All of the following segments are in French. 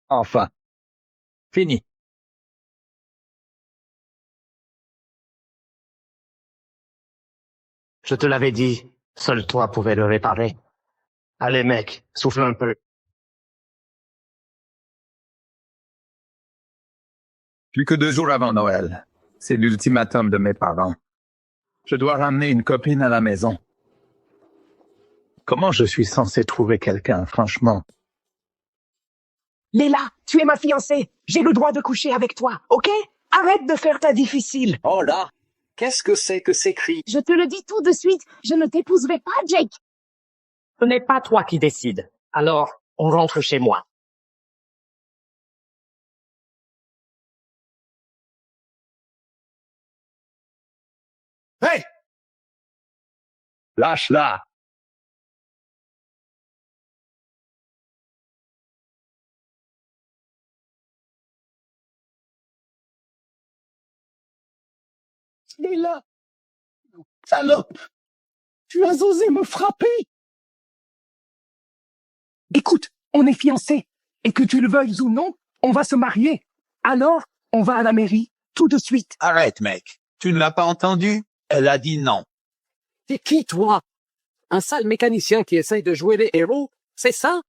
Enfin, fini. Je te l'avais dit, seul toi pouvais le réparer. Allez mec, souffle un peu. Plus que 2 jours avant Noël. C'est l'ultimatum de mes parents. Je dois ramener une copine à la maison. Comment je suis censé trouver quelqu'un, franchement? Léla, tu es ma fiancée. J'ai le droit de coucher avec toi, ok? Arrête de faire ta difficile. Oh là, qu'est-ce que c'est que ces cris? Je te le dis tout de suite, je ne t'épouserai pas, Jake. Ce n'est pas toi qui décides. Alors, on rentre chez moi. Hey! Lâche-la! Léla, salope, tu as osé me frapper. Écoute, on est fiancés, et que tu le veuilles ou non, on va se marier. Alors, on va à la mairie, tout de suite. Arrête, mec. Tu ne l'as pas entendu? Elle a dit non. T'es qui, toi? Un sale mécanicien qui essaye de jouer les héros? C'est ça?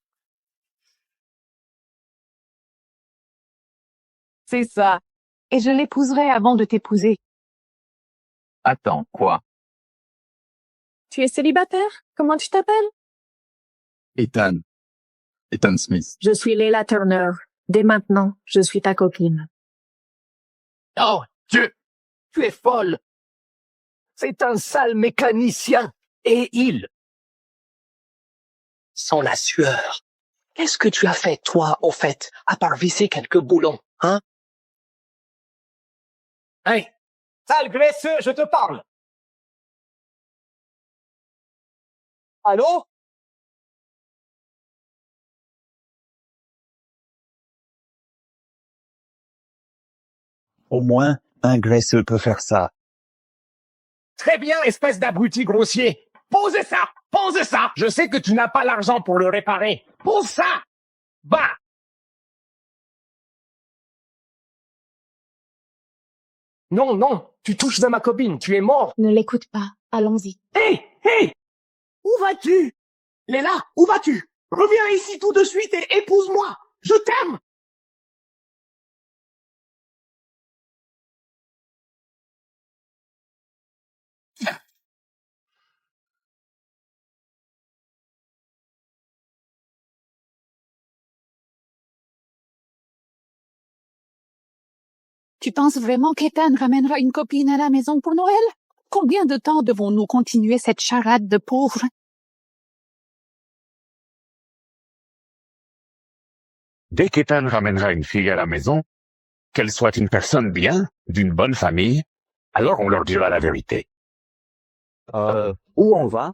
C'est ça. Et je l'épouserai avant de t'épouser. Attends, quoi? Tu es célibataire? Comment tu t'appelles? Ethan. Ethan Smith. Je suis Léla Turner. Dès maintenant, je suis ta copine. Oh, Dieu, tu es folle. C'est un sale mécanicien, et il. Sans la sueur. Qu'est-ce que tu as fait, toi, au fait, à part visser quelques boulons, hein? Hey, sale graisseux, je te parle. Allô? Au moins, un graisseux peut faire ça. Très bien, espèce d'abruti grossier. Posez ça! Posez ça! Je sais que tu n'as pas l'argent pour le réparer. Pose ça! Bah! Non, non, tu touches à ma copine, tu es mort. Ne l'écoute pas. Allons-y. Hé! Hé! Où vas-tu? Léla, où vas-tu? Reviens ici tout de suite et épouse-moi! Je t'aime! Tu penses vraiment qu'Ethan ramènera une copine à la maison pour Noël? Combien de temps devons-nous continuer cette charade de pauvres? Dès qu'Ethan ramènera une fille à la maison, qu'elle soit une personne bien, d'une bonne famille, alors on leur dira la vérité. Où on va?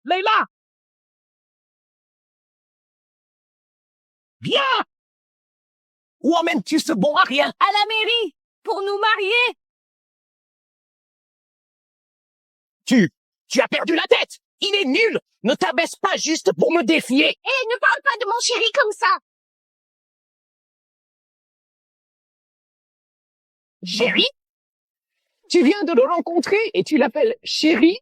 Léla! Viens! Où emmènes-tu ce bon à rien? À la mairie! Pour nous marier! Tu as perdu la tête! Il est nul! Ne t'abaisse pas juste pour me défier! Hé, ne parle pas de mon chéri comme ça! Chéri? Tu viens de le rencontrer et tu l'appelles chéri?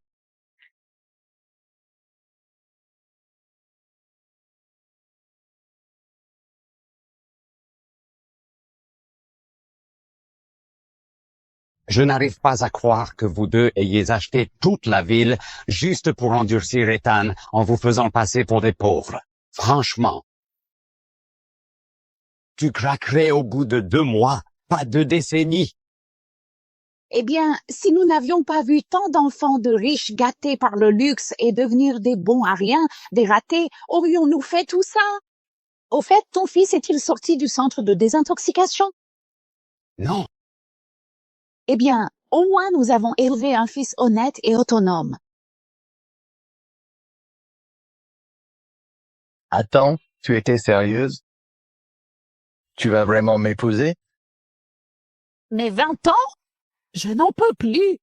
Je n'arrive pas à croire que vous deux ayez acheté toute la ville juste pour endurcir Ethan en vous faisant passer pour des pauvres. Franchement. Tu craquerais au bout de 2 mois, pas 2 décennies. Eh bien, si nous n'avions pas vu tant d'enfants de riches gâtés par le luxe et devenir des bons à rien, des ratés, aurions-nous fait tout ça? Au fait, ton fils est-il sorti du centre de désintoxication? Non. Eh bien, au moins nous avons élevé un fils honnête et autonome. Attends, tu étais sérieuse? Tu vas vraiment m'épouser? Mais 20 ans? Je n'en peux plus.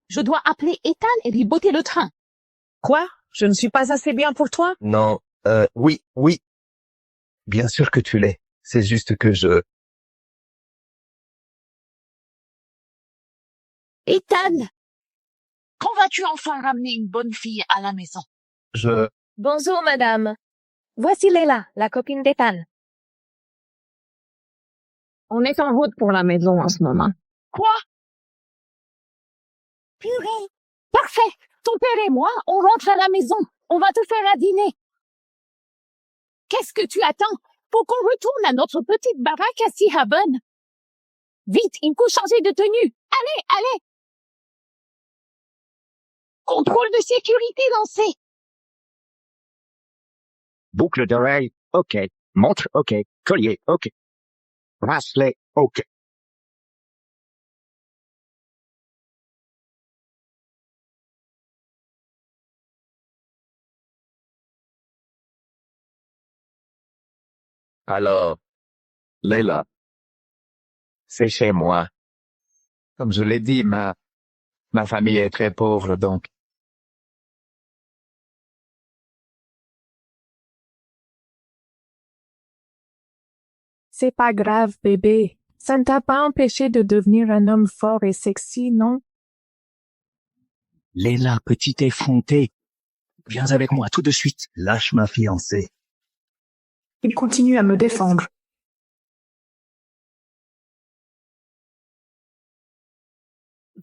Je dois appeler Ethan et lui botter le train. Quoi? Je ne suis pas assez bien pour toi? Non, Oui, oui. Bien sûr que tu l'es. C'est juste que Ethan, quand vas-tu enfin ramener une bonne fille à la maison? je, Bonjour, madame. Voici Leila, la copine d'Ethan. On est en route pour la maison en ce moment. Quoi? Purée. Parfait. Ton père et moi, on rentre à la maison. On va te faire à dîner. Qu'est-ce que tu attends? Faut qu'on retourne à notre petite baraque à Seahaven. Vite, il faut changer de tenue. Allez, allez. Contrôle de sécurité lancé. Boucle d'oreille, ok. Montre, ok. Collier, ok. Bracelet, ok. Alors, Leila, c'est chez moi. Comme je l'ai dit, ma famille est très pauvre, donc. C'est pas grave, bébé. Ça ne t'a pas empêché de devenir un homme fort et sexy, non? Leila, petite effrontée. Viens avec moi tout de suite. Lâche ma fiancée. Il continue à me défendre.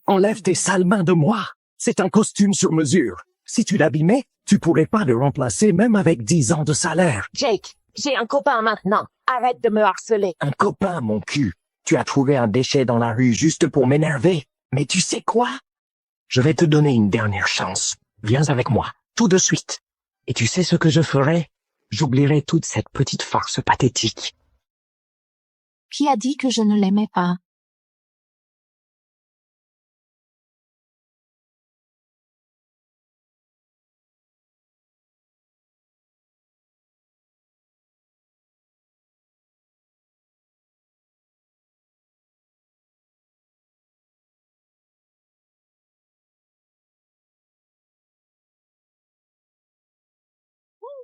Enlève tes sales mains de moi. C'est un costume sur mesure. Si tu l'abîmais, tu pourrais pas le remplacer même avec 10 ans de salaire. Jake, j'ai un copain maintenant. Arrête de me harceler. Un copain, mon cul. Tu as trouvé un déchet dans la rue juste pour m'énerver. Mais tu sais quoi? Je vais te donner une dernière chance. Viens avec moi, tout de suite. Et tu sais ce que je ferai? J'oublierai toute cette petite farce pathétique. Qui a dit que je ne l'aimais pas?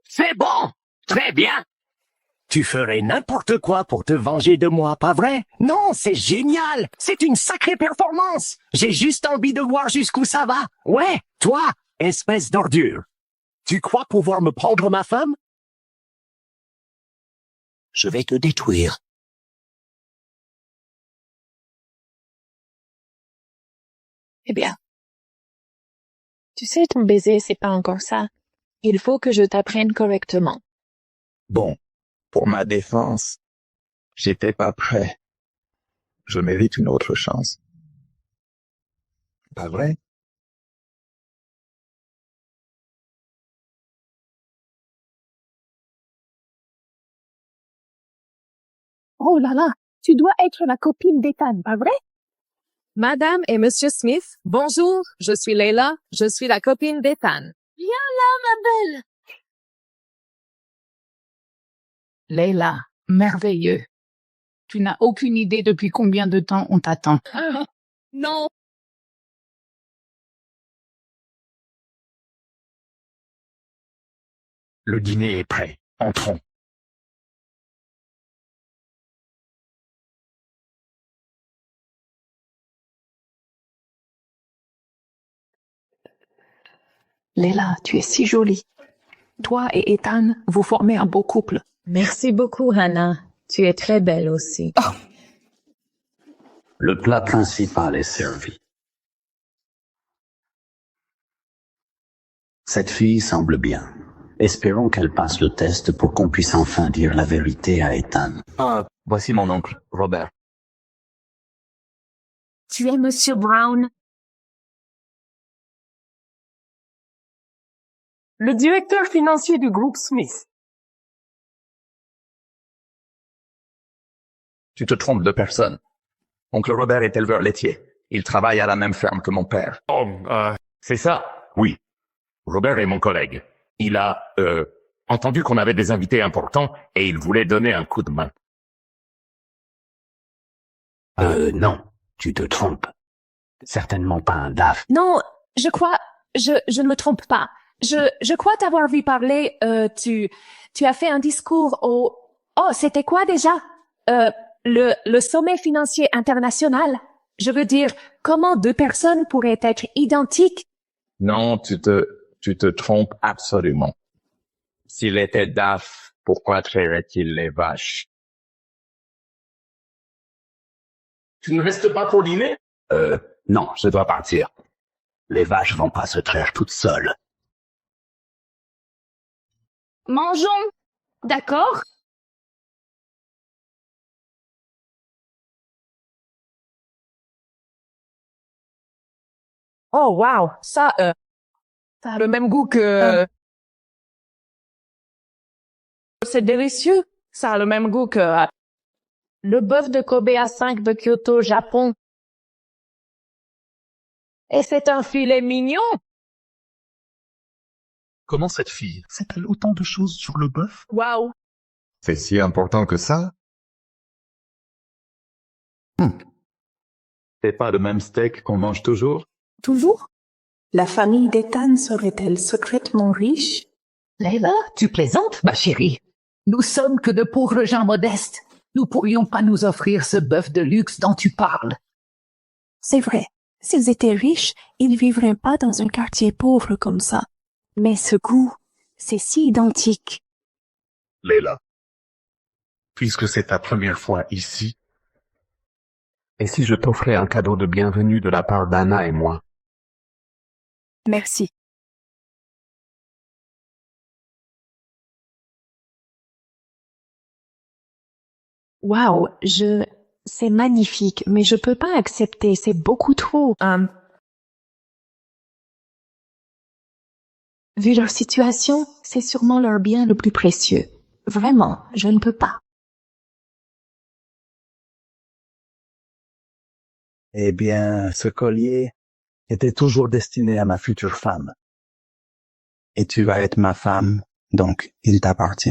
C'est bon! Très bien! Tu ferais n'importe quoi pour te venger de moi, pas vrai? Non, c'est génial! C'est une sacrée performance! J'ai juste envie de voir jusqu'où ça va! Ouais, toi, espèce d'ordure! Tu crois pouvoir me prendre ma femme? Je vais te détruire. Eh bien. Tu sais, ton baiser, c'est pas encore ça. Il faut que je t'apprenne correctement. Bon, pour ma défense, j'étais pas prêt. Je mérite une autre chance. Pas vrai? Oh là là, tu dois être la copine d'Ethan, pas vrai? Madame et Monsieur Smith, bonjour. Je suis Leila. Je suis la copine d'Ethan. Viens là, ma belle. Leila, merveilleux. Tu n'as aucune idée depuis combien de temps on t'attend. Non. Le dîner est prêt. Entrons. Leila, tu es si jolie. Toi et Ethan, vous formez un beau couple. Merci beaucoup, Hannah. Tu es très belle aussi. Le plat principal est servi. Cette fille semble bien. Espérons qu'elle passe le test pour qu'on puisse enfin dire la vérité à Ethan. voici mon oncle, Robert. Tu es Monsieur Brown? Le directeur financier du groupe Smith. Tu te trompes de personne. Oncle Robert est éleveur laitier. Il travaille à la même ferme que mon père. C'est ça? Oui. Robert est mon collègue. Il a, entendu qu'on avait des invités importants et il voulait donner un coup de main. Non, tu te trompes. Certainement pas un DAF. Non, je crois, je ne me trompe pas. Je crois t'avoir vu parler, tu as fait un discours au... Oh, c'était quoi déjà? Le sommet financier international. Je veux dire, comment deux personnes pourraient être identiques? Non, tu te trompes absolument. S'il était DAF, pourquoi trairait-il les vaches? Tu ne restes pas pour dîner? Non, je dois partir. Les vaches vont pas se traire toutes seules. Mangeons. D'accord? Oh, wow, ça a le même goût que... C'est délicieux. Ça a le même goût que... Le bœuf de Kobe A5 de Kyoto, Japon. Et c'est un filet mignon. Comment cette fille sait-elle autant de choses sur le bœuf? Waouh. C'est si important que ça? C'est pas le même steak qu'on mange toujours? Toujours? La famille d'Ethan serait-elle secrètement riche? Leila, tu plaisantes, ma chérie? Nous sommes que de pauvres gens modestes. Nous pourrions pas nous offrir ce bœuf de luxe dont tu parles. C'est vrai. S'ils étaient riches, ils vivraient pas dans un quartier pauvre comme ça. Mais ce goût, c'est si identique. Leila, puisque c'est ta première fois ici, Et si je t'offrais un cadeau de bienvenue de la part d'Anna et moi? Merci. Waouh, c'est magnifique, mais je peux pas accepter, c'est beaucoup trop. Vu leur situation, c'est sûrement leur bien le plus précieux. Vraiment, je ne peux pas. eh bien, ce collier était toujours destiné à ma future femme. Et tu vas être ma femme, donc il t'appartient.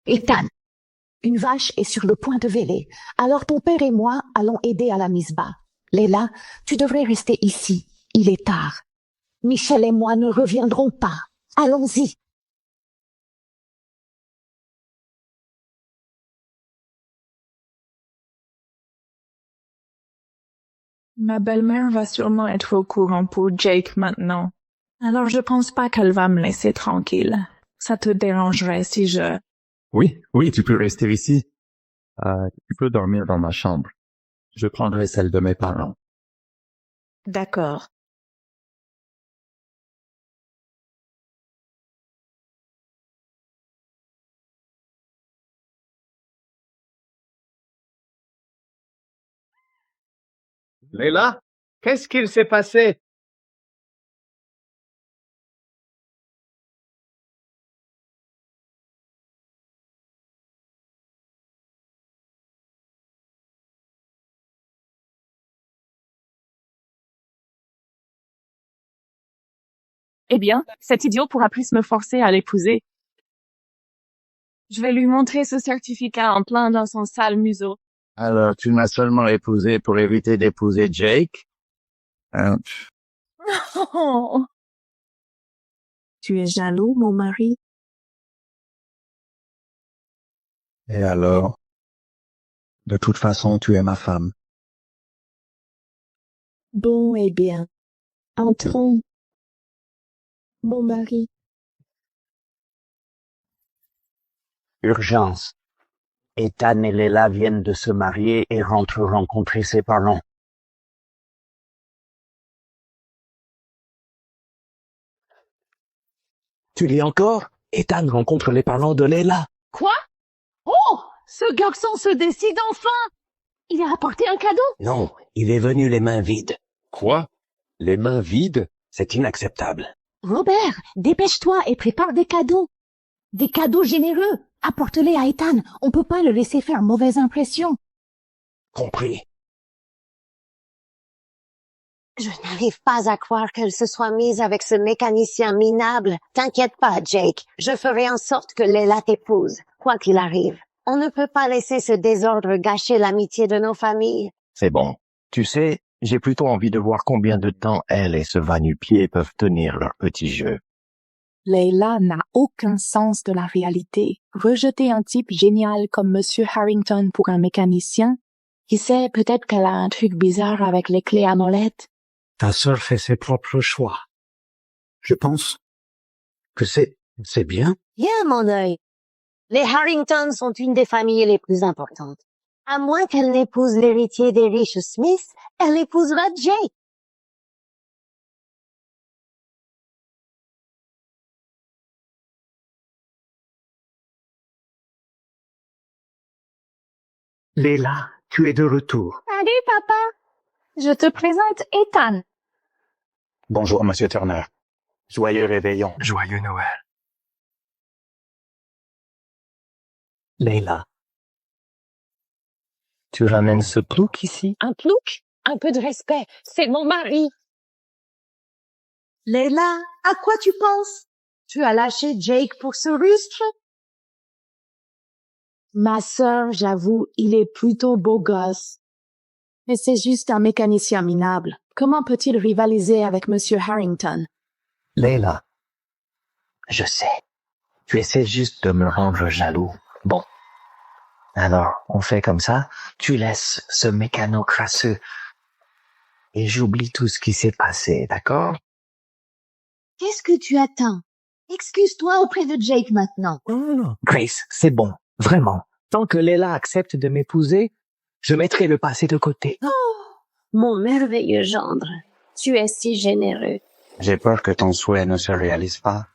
Ethan, une vache est sur le point de véler. Alors ton père et moi allons aider à la mise bas. Leila, tu devrais rester ici. Il est tard. Michel et moi ne reviendrons pas. Allons-y. Ma belle-mère va sûrement être au courant pour Jake maintenant. Alors je pense pas qu'elle va me laisser tranquille. Ça te dérangerait si je... Oui, tu peux rester ici. Tu peux dormir dans ma chambre. Je prendrai celle de mes parents. D'accord. Leila, qu'est-ce qu'il s'est passé? Eh bien, cet idiot pourra plus me forcer à l'épouser. Je vais lui montrer ce certificat en plein dans son sale museau. Alors, tu m'as seulement épousé pour éviter d'épouser Jake? Oh. Tu es jaloux, mon mari? Et alors? De toute façon, tu es ma femme. Bon, eh bien. Entrons. Mon mari. Urgence. Ethan et Leila viennent de se marier et rentrent rencontrer ses parents. Tu lis encore? Ethan rencontre les parents de Leila. Quoi? Oh, ce garçon se décide enfin. Il a apporté un cadeau? Non, il est venu les mains vides. Quoi? Les mains vides? C'est inacceptable. Robert, dépêche-toi et prépare des cadeaux. Des cadeaux généreux. Apporte-les à Ethan. On peut pas le laisser faire mauvaise impression. Compris. Je n'arrive pas à croire qu'elle se soit mise avec ce mécanicien minable. T'inquiète pas, Jake. Je ferai en sorte que Leila t'épouse, quoi qu'il arrive. On ne peut pas laisser ce désordre gâcher l'amitié de nos familles. C'est bon. Tu sais, j'ai plutôt envie de voir combien de temps elle et ce va-nu-pied peuvent tenir leur petit jeu. Leila n'a aucun sens de la réalité. Rejeter un type génial comme Monsieur Harrington pour un mécanicien? Qui sait, peut-être qu'elle a un truc bizarre avec les clés à molette. Ta sœur fait ses propres choix. Je pense que c'est bien. Bien, mon œil. Les Harrington sont une des familles les plus importantes. À moins qu'elle n'épouse l'héritier des riches Smith, elle épousera Jake. Leila, tu es de retour. Salut, papa. Je te présente Ethan. Bonjour, Monsieur Turner. Joyeux réveillon. Joyeux Noël. Leila, tu ramènes ce plouc ici? Un plouc? Un peu de respect. C'est mon mari. Leila, à quoi tu penses? Tu as lâché Jake pour ce rustre? Ma sœur, j'avoue, il est plutôt beau gosse. Mais c'est juste un mécanicien minable. Comment peut-il rivaliser avec Monsieur Harrington? Leila, je sais. Tu essaies juste de me rendre jaloux. Bon. Alors, on fait comme ça. Tu laisses ce mécano crasseux. Et j'oublie tout ce qui s'est passé, d'accord? Qu'est-ce que tu attends? Excuse-toi auprès de Jake maintenant. Non. Grace, c'est bon. Vraiment. Tant que Leila accepte de m'épouser, je mettrai le passé de côté. Mon merveilleux gendre, tu es si généreux. J'ai peur que ton souhait ne se réalise pas.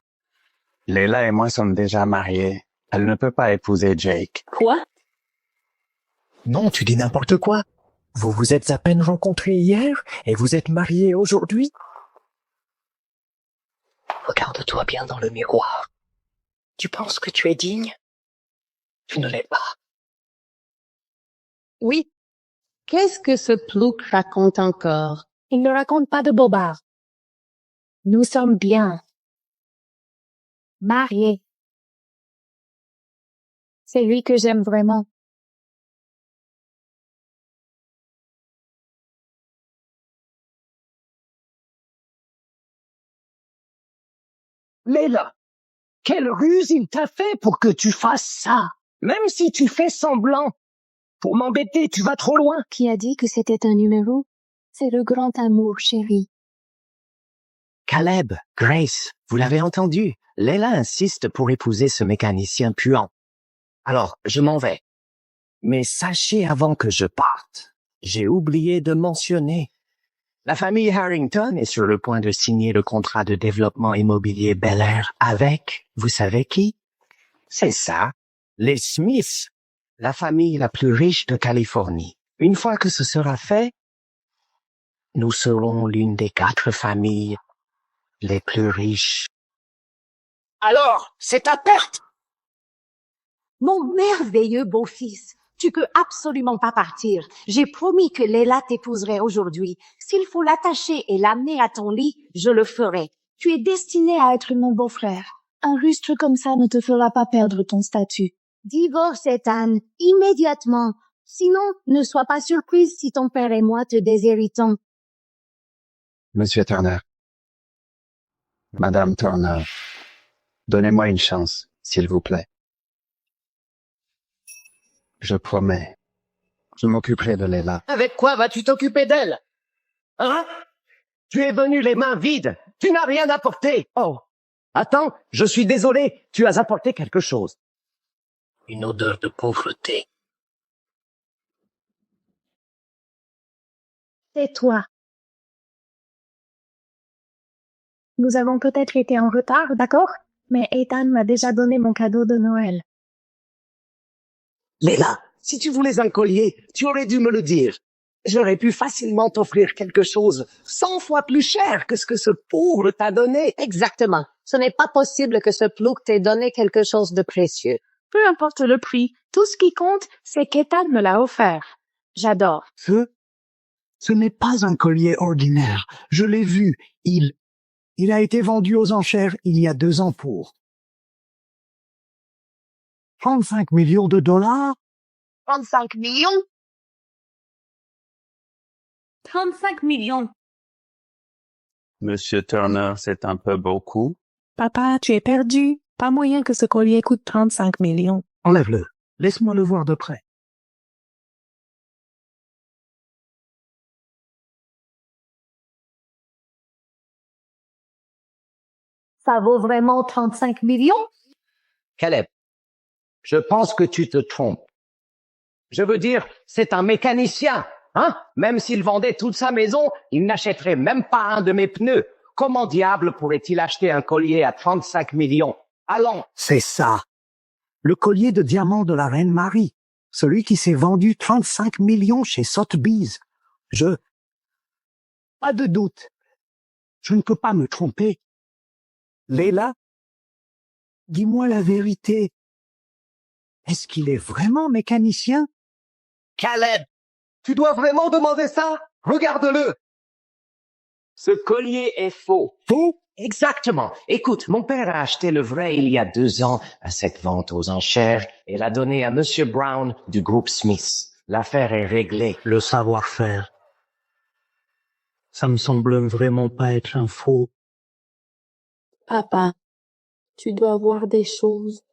Leila et moi sommes déjà mariés. Elle ne peut pas épouser Jake. Quoi? Non, tu dis n'importe quoi. Vous vous êtes à peine rencontrés hier et vous êtes mariés aujourd'hui? Regarde-toi bien dans le miroir. Tu penses que tu es digne? Tu ne l'es pas. Oui. Qu'est-ce que ce plouc raconte encore? Il ne raconte pas de bobards. Nous sommes bien. Mariés. C'est lui que j'aime vraiment. Leila, quelle ruse il t'a fait pour que tu fasses ça? Même si tu fais semblant. Pour m'embêter, tu vas trop loin. Qui a dit que c'était un numéro? C'est le grand amour, chérie. Caleb, Grace, vous l'avez entendu. Leila insiste pour épouser ce mécanicien puant. Alors, je m'en vais. Mais sachez avant que je parte, j'ai oublié de mentionner. La famille Harrington est sur le point de signer le contrat de développement immobilier Bel Air avec, vous savez qui? C'est ça, les Smiths, la famille la plus riche de Californie. Une fois que ce sera fait, nous serons l'une des 4 familles les plus riches. Alors, c'est ta perte. Mon merveilleux beau-fils, tu peux absolument pas partir. J'ai promis que Leila t'épouserait aujourd'hui. S'il faut l'attacher et l'amener à ton lit, je le ferai. Tu es destiné à être mon beau-frère. Un rustre comme ça ne te fera pas perdre ton statut. Divorce, Ethan, immédiatement. Sinon, ne sois pas surprise si ton père et moi te déshéritons. Monsieur Turner. Madame Turner. Donnez-moi une chance, s'il vous plaît. Je promets. Je m'occuperai de Leila. Avec quoi vas-tu t'occuper d'elle? Hein? Tu es venu les mains vides. Tu n'as rien apporté. Oh. Attends, je suis désolé. Tu as apporté quelque chose. Une odeur de pauvreté. C'est toi. Nous avons peut-être été en retard, d'accord? Mais Ethan m'a déjà donné mon cadeau de Noël. Leila, si tu voulais un collier, tu aurais dû me le dire. J'aurais pu facilement t'offrir quelque chose 100 fois plus cher que ce que ce pauvre t'a donné. Exactement. Ce n'est pas possible que ce plouc t'ait donné quelque chose de précieux. Peu importe le prix, tout ce qui compte, c'est qu'Ethan me l'a offert. J'adore. Ce n'est pas un collier ordinaire. Je l'ai vu. Il a été vendu aux enchères il y a 2 ans pour 35 millions de dollars. 35 millions? 35 millions. Monsieur Turner, c'est un peu beaucoup. Papa, tu es perdu. Pas moyen que ce collier coûte 35 millions. Enlève-le. Laisse-moi le voir de près. Ça vaut vraiment 35 millions? Caleb, je pense que tu te trompes. Je veux dire, c'est un mécanicien, hein? Même s'il vendait toute sa maison, il n'achèterait même pas un de mes pneus. Comment diable pourrait-il acheter un collier à 35 millions? Allons! C'est ça. Le collier de diamant de la reine Marie. Celui qui s'est vendu 35 millions chez Sotheby's. Pas de doute. Je ne peux pas me tromper. Leila, dis-moi la vérité. Est-ce qu'il est vraiment mécanicien? Caleb, tu dois vraiment demander ça? Regarde-le! Ce collier est faux. Faux? Exactement. Écoute, mon père a acheté le vrai il y a 2 ans à cette vente aux enchères et l'a donné à Monsieur Brown du groupe Smith. L'affaire est réglée. Le savoir-faire. Ça me semble vraiment pas être un faux. Papa, tu dois voir des choses.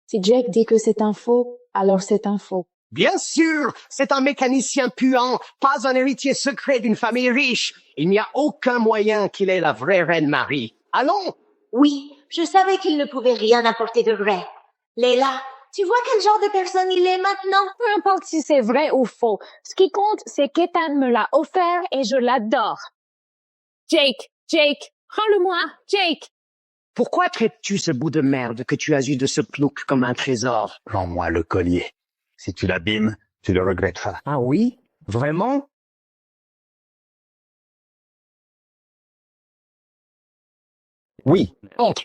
Si Jake dit que c'est un faux, alors c'est un faux. Bien sûr, c'est un mécanicien puant, pas un héritier secret d'une famille riche. Il n'y a aucun moyen qu'il ait la vraie reine Marie. Allons! Oui, je savais qu'il ne pouvait rien apporter de vrai. Leila, tu vois quel genre de personne il est maintenant? Peu importe si c'est vrai ou faux. Ce qui compte, c'est qu'Ethan me l'a offert et je l'adore. Jake, rends-le-moi, Jake! Pourquoi traites-tu ce bout de merde que tu as eu de ce plouc comme un trésor? Rends-moi le collier. Si tu l'abîmes, tu le regretteras. Ah oui? Vraiment? Oui. Entre.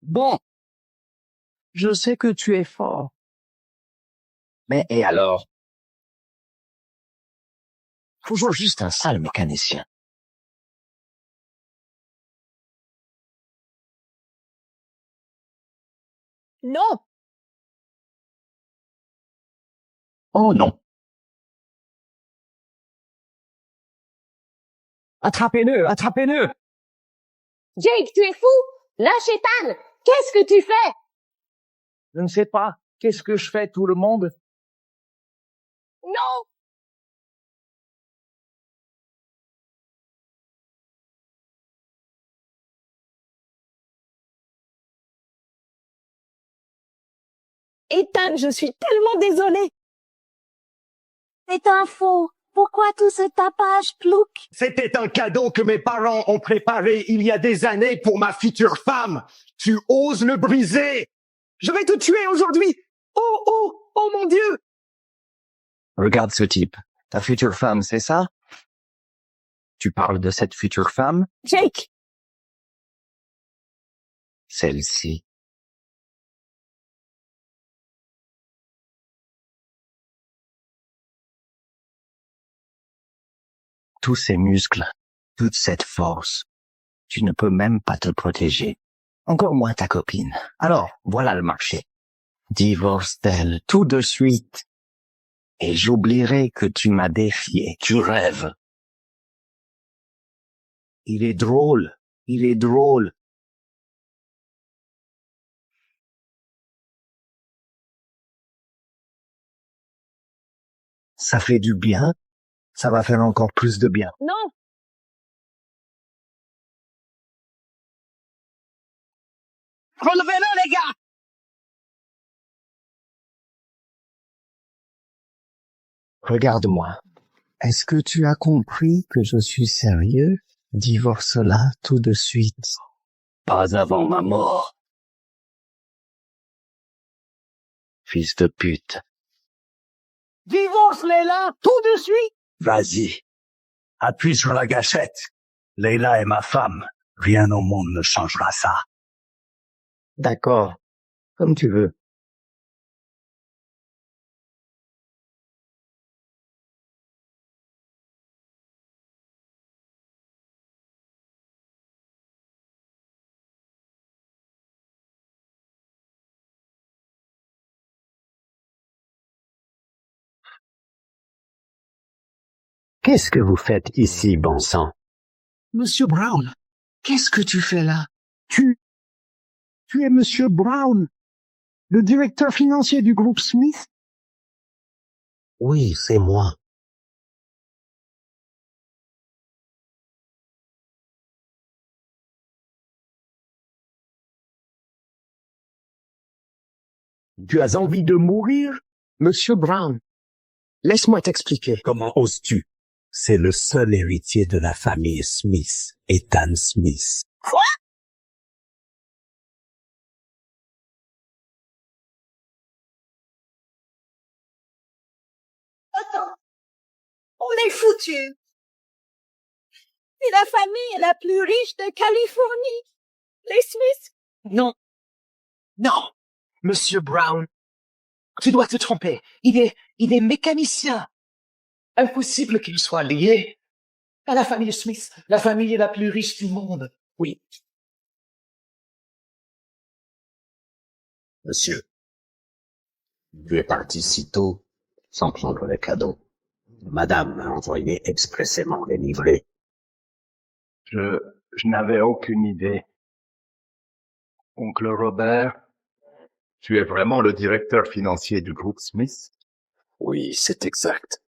Bon. Je sais que tu es fort. Mais et alors? Toujours juste un sale mécanicien. Non! Oh non. Attrapez-le, attrapez-le! Jake, tu es fou! Lâche Ethan! Qu'est-ce que tu fais? Je ne sais pas. Qu'est-ce que je fais, tout le monde? Non! Ethan, je suis tellement désolée. C'est un faux. Pourquoi tout ce tapage, plouc? C'était un cadeau que mes parents ont préparé il y a des années pour ma future femme. Tu oses le briser? Je vais te tuer aujourd'hui. Oh mon Dieu! Regarde ce type. Ta future femme, c'est ça? Tu parles de cette future femme? Jake! Celle-ci. Tous ces muscles, toute cette force, tu ne peux même pas te protéger. Encore moins ta copine. Alors, voilà le marché. Divorce d'elle tout de suite. Et j'oublierai que tu m'as défié. Tu rêves. Il est drôle. Il est drôle. Ça fait du bien. Ça va faire encore plus de bien. Non! Relevez-le, les gars! Regarde-moi. Est-ce que tu as compris que je suis sérieux? Divorce-la tout de suite. Pas avant ma mort. Fils de pute. Divorce, Leila, tout de suite! Vas-y. Appuie sur la gâchette. Leila est ma femme. Rien au monde ne changera ça. D'accord. Comme tu veux. Qu'est-ce que vous faites ici, bon sang? Monsieur Brown, qu'est-ce que tu fais là? Tu es Monsieur Brown, le directeur financier du groupe Smith? Oui, c'est moi. Tu as envie de mourir? Monsieur Brown, laisse-moi t'expliquer. Comment oses-tu? C'est le seul héritier de la famille Smith, Ethan Smith. Quoi? Attends. On est foutus. C'est la famille la plus riche de Californie. Les Smiths. Non. Non. Monsieur Brown, tu dois te tromper. Il est mécanicien. Impossible qu'il soit lié à la famille Smith, la famille la plus riche du monde. Oui. Monsieur, tu es parti si tôt, sans prendre les cadeaux. Madame m'a envoyé expressément les livrer. Je n'avais aucune idée. Oncle Robert, tu es vraiment le directeur financier du groupe Smith? Oui, c'est exact.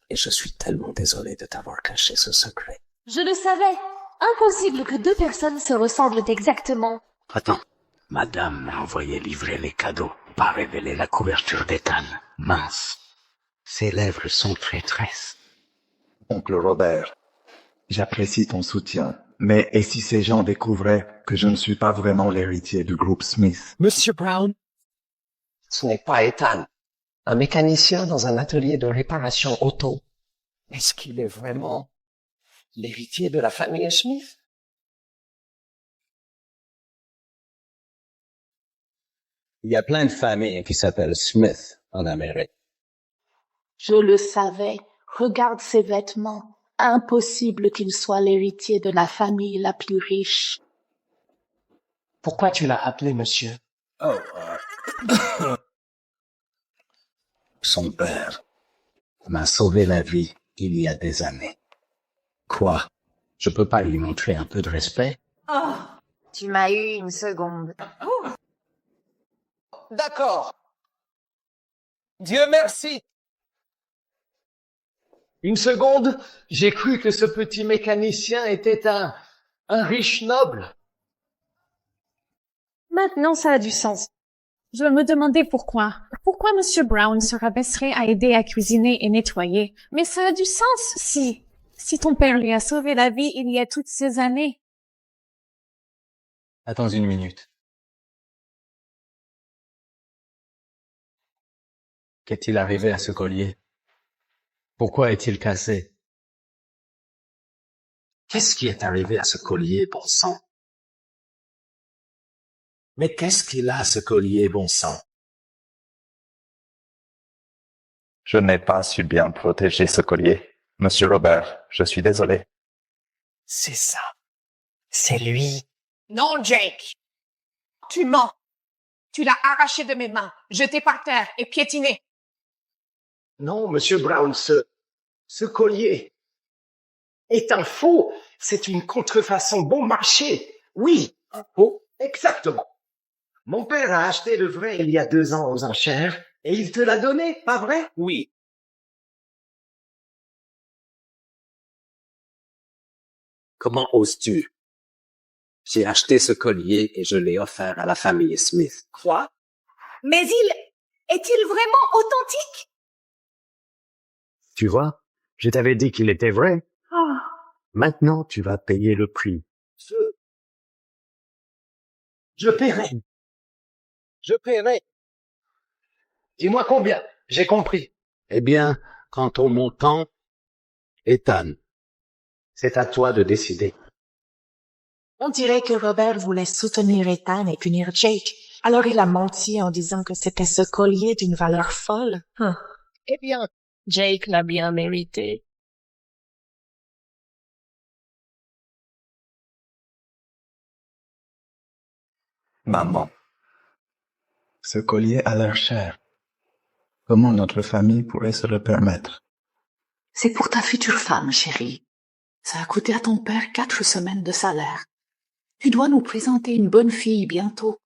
Et je suis tellement désolé de t'avoir caché ce secret. Je le savais. Impossible que deux personnes se ressemblent exactement. Attends. Madame m'a envoyé livrer les cadeaux, pas révéler la couverture d'Ethan. Mince. Ses lèvres sont traîtresses. Oncle Robert, j'apprécie ton soutien. Mais et si ces gens découvraient que je ne suis pas vraiment l'héritier du groupe Smith? Monsieur Brown, ce n'est pas Ethan, un mécanicien dans un atelier de réparation auto. Est-ce qu'il est vraiment l'héritier de la famille Smith? Il y a plein de familles qui s'appellent Smith en Amérique. Je le savais. Regarde ses vêtements. Impossible qu'il soit l'héritier de la famille la plus riche. Pourquoi tu l'as appelé, monsieur? Son père m'a sauvé la vie il y a des années. Quoi? Je peux pas lui montrer un peu de respect? Oh, tu m'as eu une seconde. D'accord. Dieu merci. Une seconde, j'ai cru que ce petit mécanicien était un riche noble. Maintenant, ça a du sens. Je me demandais pourquoi. Pourquoi Monsieur Brown se rabaisserait à aider à cuisiner et nettoyer? Mais ça a du sens si ton père lui a sauvé la vie il y a toutes ces années. Attends une minute. Qu'est-il arrivé à ce collier? Pourquoi est-il cassé? Qu'est-ce qui est arrivé à ce collier, bon sang? Mais qu'est-ce qu'il a, ce collier, bon sang? Je n'ai pas su bien protéger ce collier. Monsieur Robert, je suis désolé. C'est ça. C'est lui. Non, Jake. Tu mens. Tu l'as arraché de mes mains, jeté par terre et piétiné. Non, monsieur Brown, ce collier est un faux. C'est une contrefaçon bon marché. Oui, un faux, exactement. Mon père a acheté le vrai il y a 2 ans aux enchères et il te l'a donné, pas vrai? Oui. Comment oses-tu? J'ai acheté ce collier et je l'ai offert à la famille Smith. Quoi? Mais est-il vraiment authentique? Tu vois, je t'avais dit qu'il était vrai. Oh. Maintenant, tu vas payer le prix. Je paierai. Je paierai. Dis-moi combien. J'ai compris. Eh bien, quant au montant, Ethan, c'est à toi de décider. On dirait que Robert voulait soutenir Ethan et punir Jake. Alors il a menti en disant que c'était ce collier d'une valeur folle. Eh bien, Jake l'a bien mérité. Maman, ce collier a l'air cher. Comment notre famille pourrait se le permettre? C'est pour ta future femme, chérie. Ça a coûté à ton père 4 semaines de salaire. Tu dois nous présenter une bonne fille bientôt.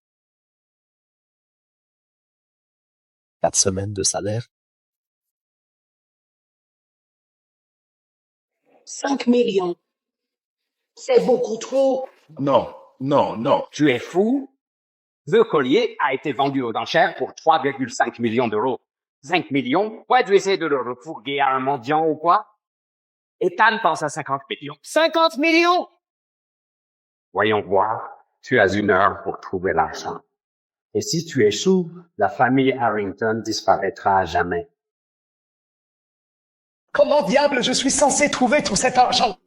4 semaines de salaire. 5 millions. C'est beaucoup trop. Non, non, non. Tu es fou? Le collier a été vendu aux enchères pour 3,5 millions d'euros. 5 millions? Ouais, tu essaies de le refourguer à un mendiant ou quoi? Ethan pense à 50 millions. 50 millions? Voyons voir. Tu as 1 heure pour trouver l'argent. Et si tu échoues, la famille Harrington disparaîtra à jamais. Comment diable je suis censé trouver tout cet argent?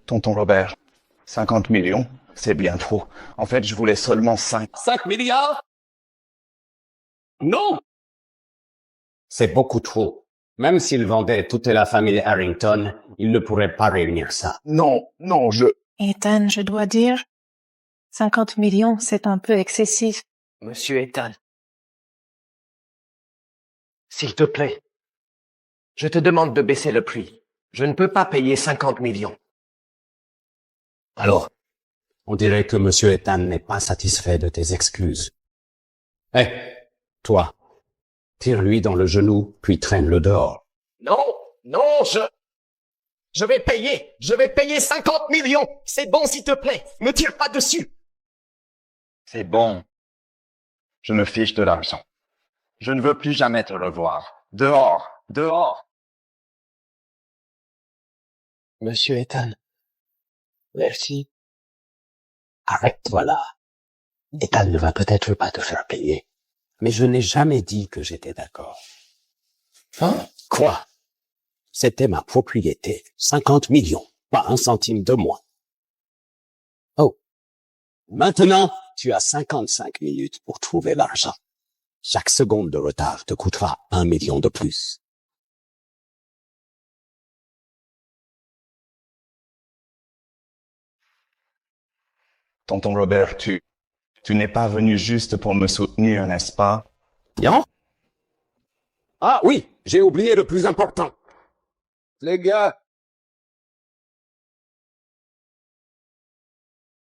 Tonton Robert, 50 millions, c'est bien trop. En fait, je voulais seulement 5. 5 milliards? Non! C'est beaucoup trop. Même s'il vendait toute la famille Harrington, il ne pourrait pas réunir ça. Non, non, Ethan, je dois dire, 50 millions, c'est un peu excessif. Monsieur Ethan. S'il te plaît. Je te demande de baisser le prix. Je ne peux pas payer 50 millions. Alors, on dirait que Monsieur Ethan n'est pas satisfait de tes excuses. Hé, toi, tire-lui dans le genou, puis traîne-le dehors. Non, non, je vais payer 50 millions. C'est bon, s'il te plaît. Me tire pas dessus. c'est bon. Je me fiche de l'argent. Je ne veux plus jamais te revoir. Dehors, dehors. Monsieur Ethan. Merci. Arrête-toi là. Ethan ne va peut-être pas te faire payer. Mais je n'ai jamais dit que j'étais d'accord. Hein? Quoi? C'était ma propriété. 50 millions. Pas 1 centime de moins. Oh. Maintenant, tu as 55 minutes pour trouver l'argent. Chaque seconde de retard te coûtera 1 million de plus. Tonton Robert, tu n'es pas venu juste pour me soutenir, n'est-ce pas? Non? Ah oui, j'ai oublié le plus important. Les gars,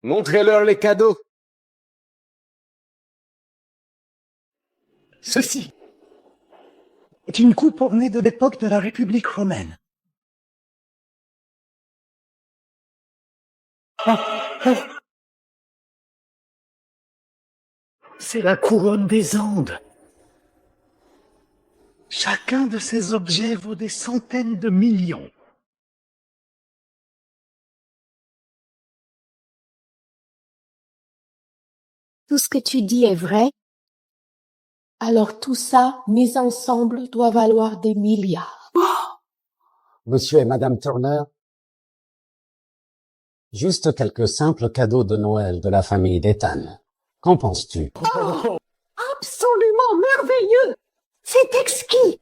montrez-leur les cadeaux. Ceci est une coupe ornée de l'époque de la République romaine. C'est la couronne des Andes. Chacun de ces objets vaut des centaines de millions. Tout ce que tu dis est vrai? Alors tout ça, mis ensemble, doit valoir des milliards. Monsieur et Madame Turner, juste quelques simples cadeaux de Noël de la famille d'Ethan. Qu'en penses-tu? Absolument merveilleux! C'est exquis!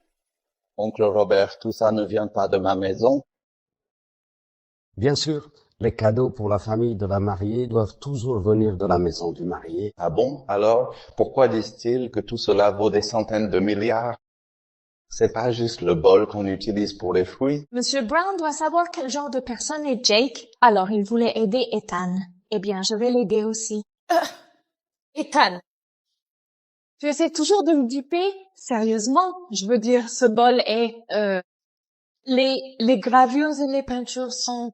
Oncle Robert, tout ça ne vient pas de ma maison. Bien sûr, les cadeaux pour la famille de la mariée doivent toujours venir de la maison du marié. Ah bon? Alors, pourquoi disent-ils que tout cela vaut des centaines de milliards? C'est pas juste le bol qu'on utilise pour les fruits? Monsieur Brown doit savoir quel genre de personne est Jake, alors il voulait aider Ethan. Eh bien, je vais l'aider aussi. Ethan, tu essaies toujours de me duper? Sérieusement? Je veux dire, ce bol est, les gravures et les peintures sont...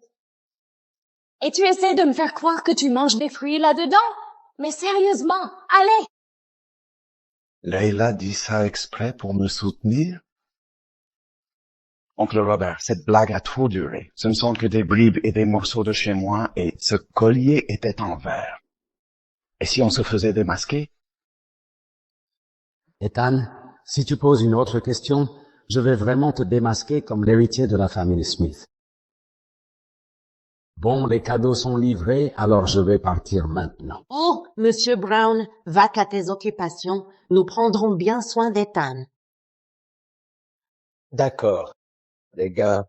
Et tu essaies de me faire croire que tu manges des fruits là-dedans? Mais sérieusement, allez! Leila dit ça exprès pour me soutenir? Oncle Robert, cette blague a trop duré. Ce ne sont que des bribes et des morceaux de chez moi, et ce collier était en verre. Et si on se faisait démasquer? Ethan, si tu poses une autre question, je vais vraiment te démasquer comme l'héritier de la famille Smith. Bon, les cadeaux sont livrés, alors je vais partir maintenant. Oh, Monsieur Brown, va qu'à tes occupations. Nous prendrons bien soin d'Ethan. D'accord, les gars.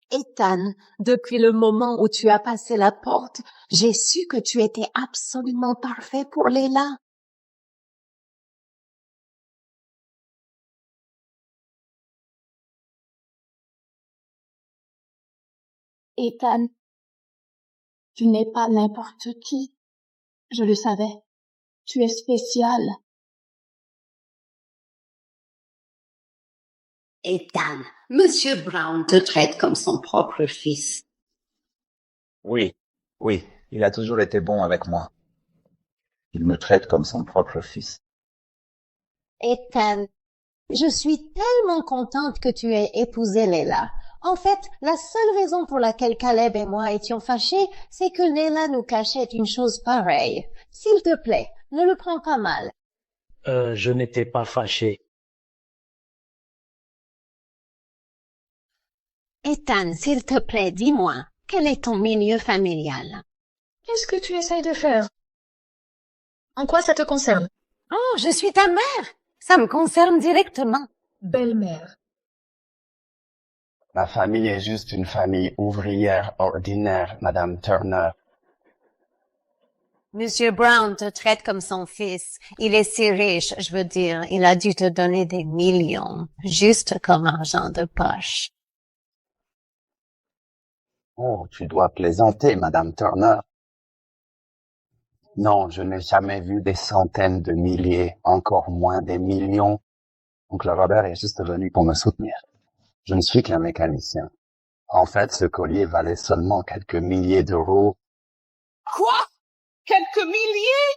Ethan, depuis le moment où tu as passé la porte, j'ai su que tu étais absolument parfait pour Leila. Ethan, tu n'es pas n'importe qui. Je le savais. Tu es spécial. Ethan, Monsieur Brown te traite comme son propre fils. Oui, il a toujours été bon avec moi. Il me traite comme son propre fils. Ethan, je suis tellement contente que tu aies épousé Leila. En fait, la seule raison pour laquelle Caleb et moi étions fâchés, c'est que Leila nous cachait une chose pareille. S'il te plaît, ne le prends pas mal. Je n'étais pas fâché. Ethan, s'il te plaît, dis-moi, quel est ton milieu familial? Qu'est-ce que tu essayes de faire? En quoi ça te concerne? Oh, je suis ta mère. Ça me concerne directement. Belle-mère. Ma famille est juste une famille ouvrière ordinaire, Madame Turner. Monsieur Brown te traite comme son fils. Il est si riche, je veux dire, il a dû te donner des millions, juste comme argent de poche. Oh, tu dois plaisanter, Madame Turner. Non, je n'ai jamais vu des centaines de milliers, encore moins des millions. Oncle Robert est juste venu pour me soutenir. Je ne suis qu'un mécanicien. En fait, ce collier valait seulement quelques milliers d'euros. Quoi? Quelques milliers?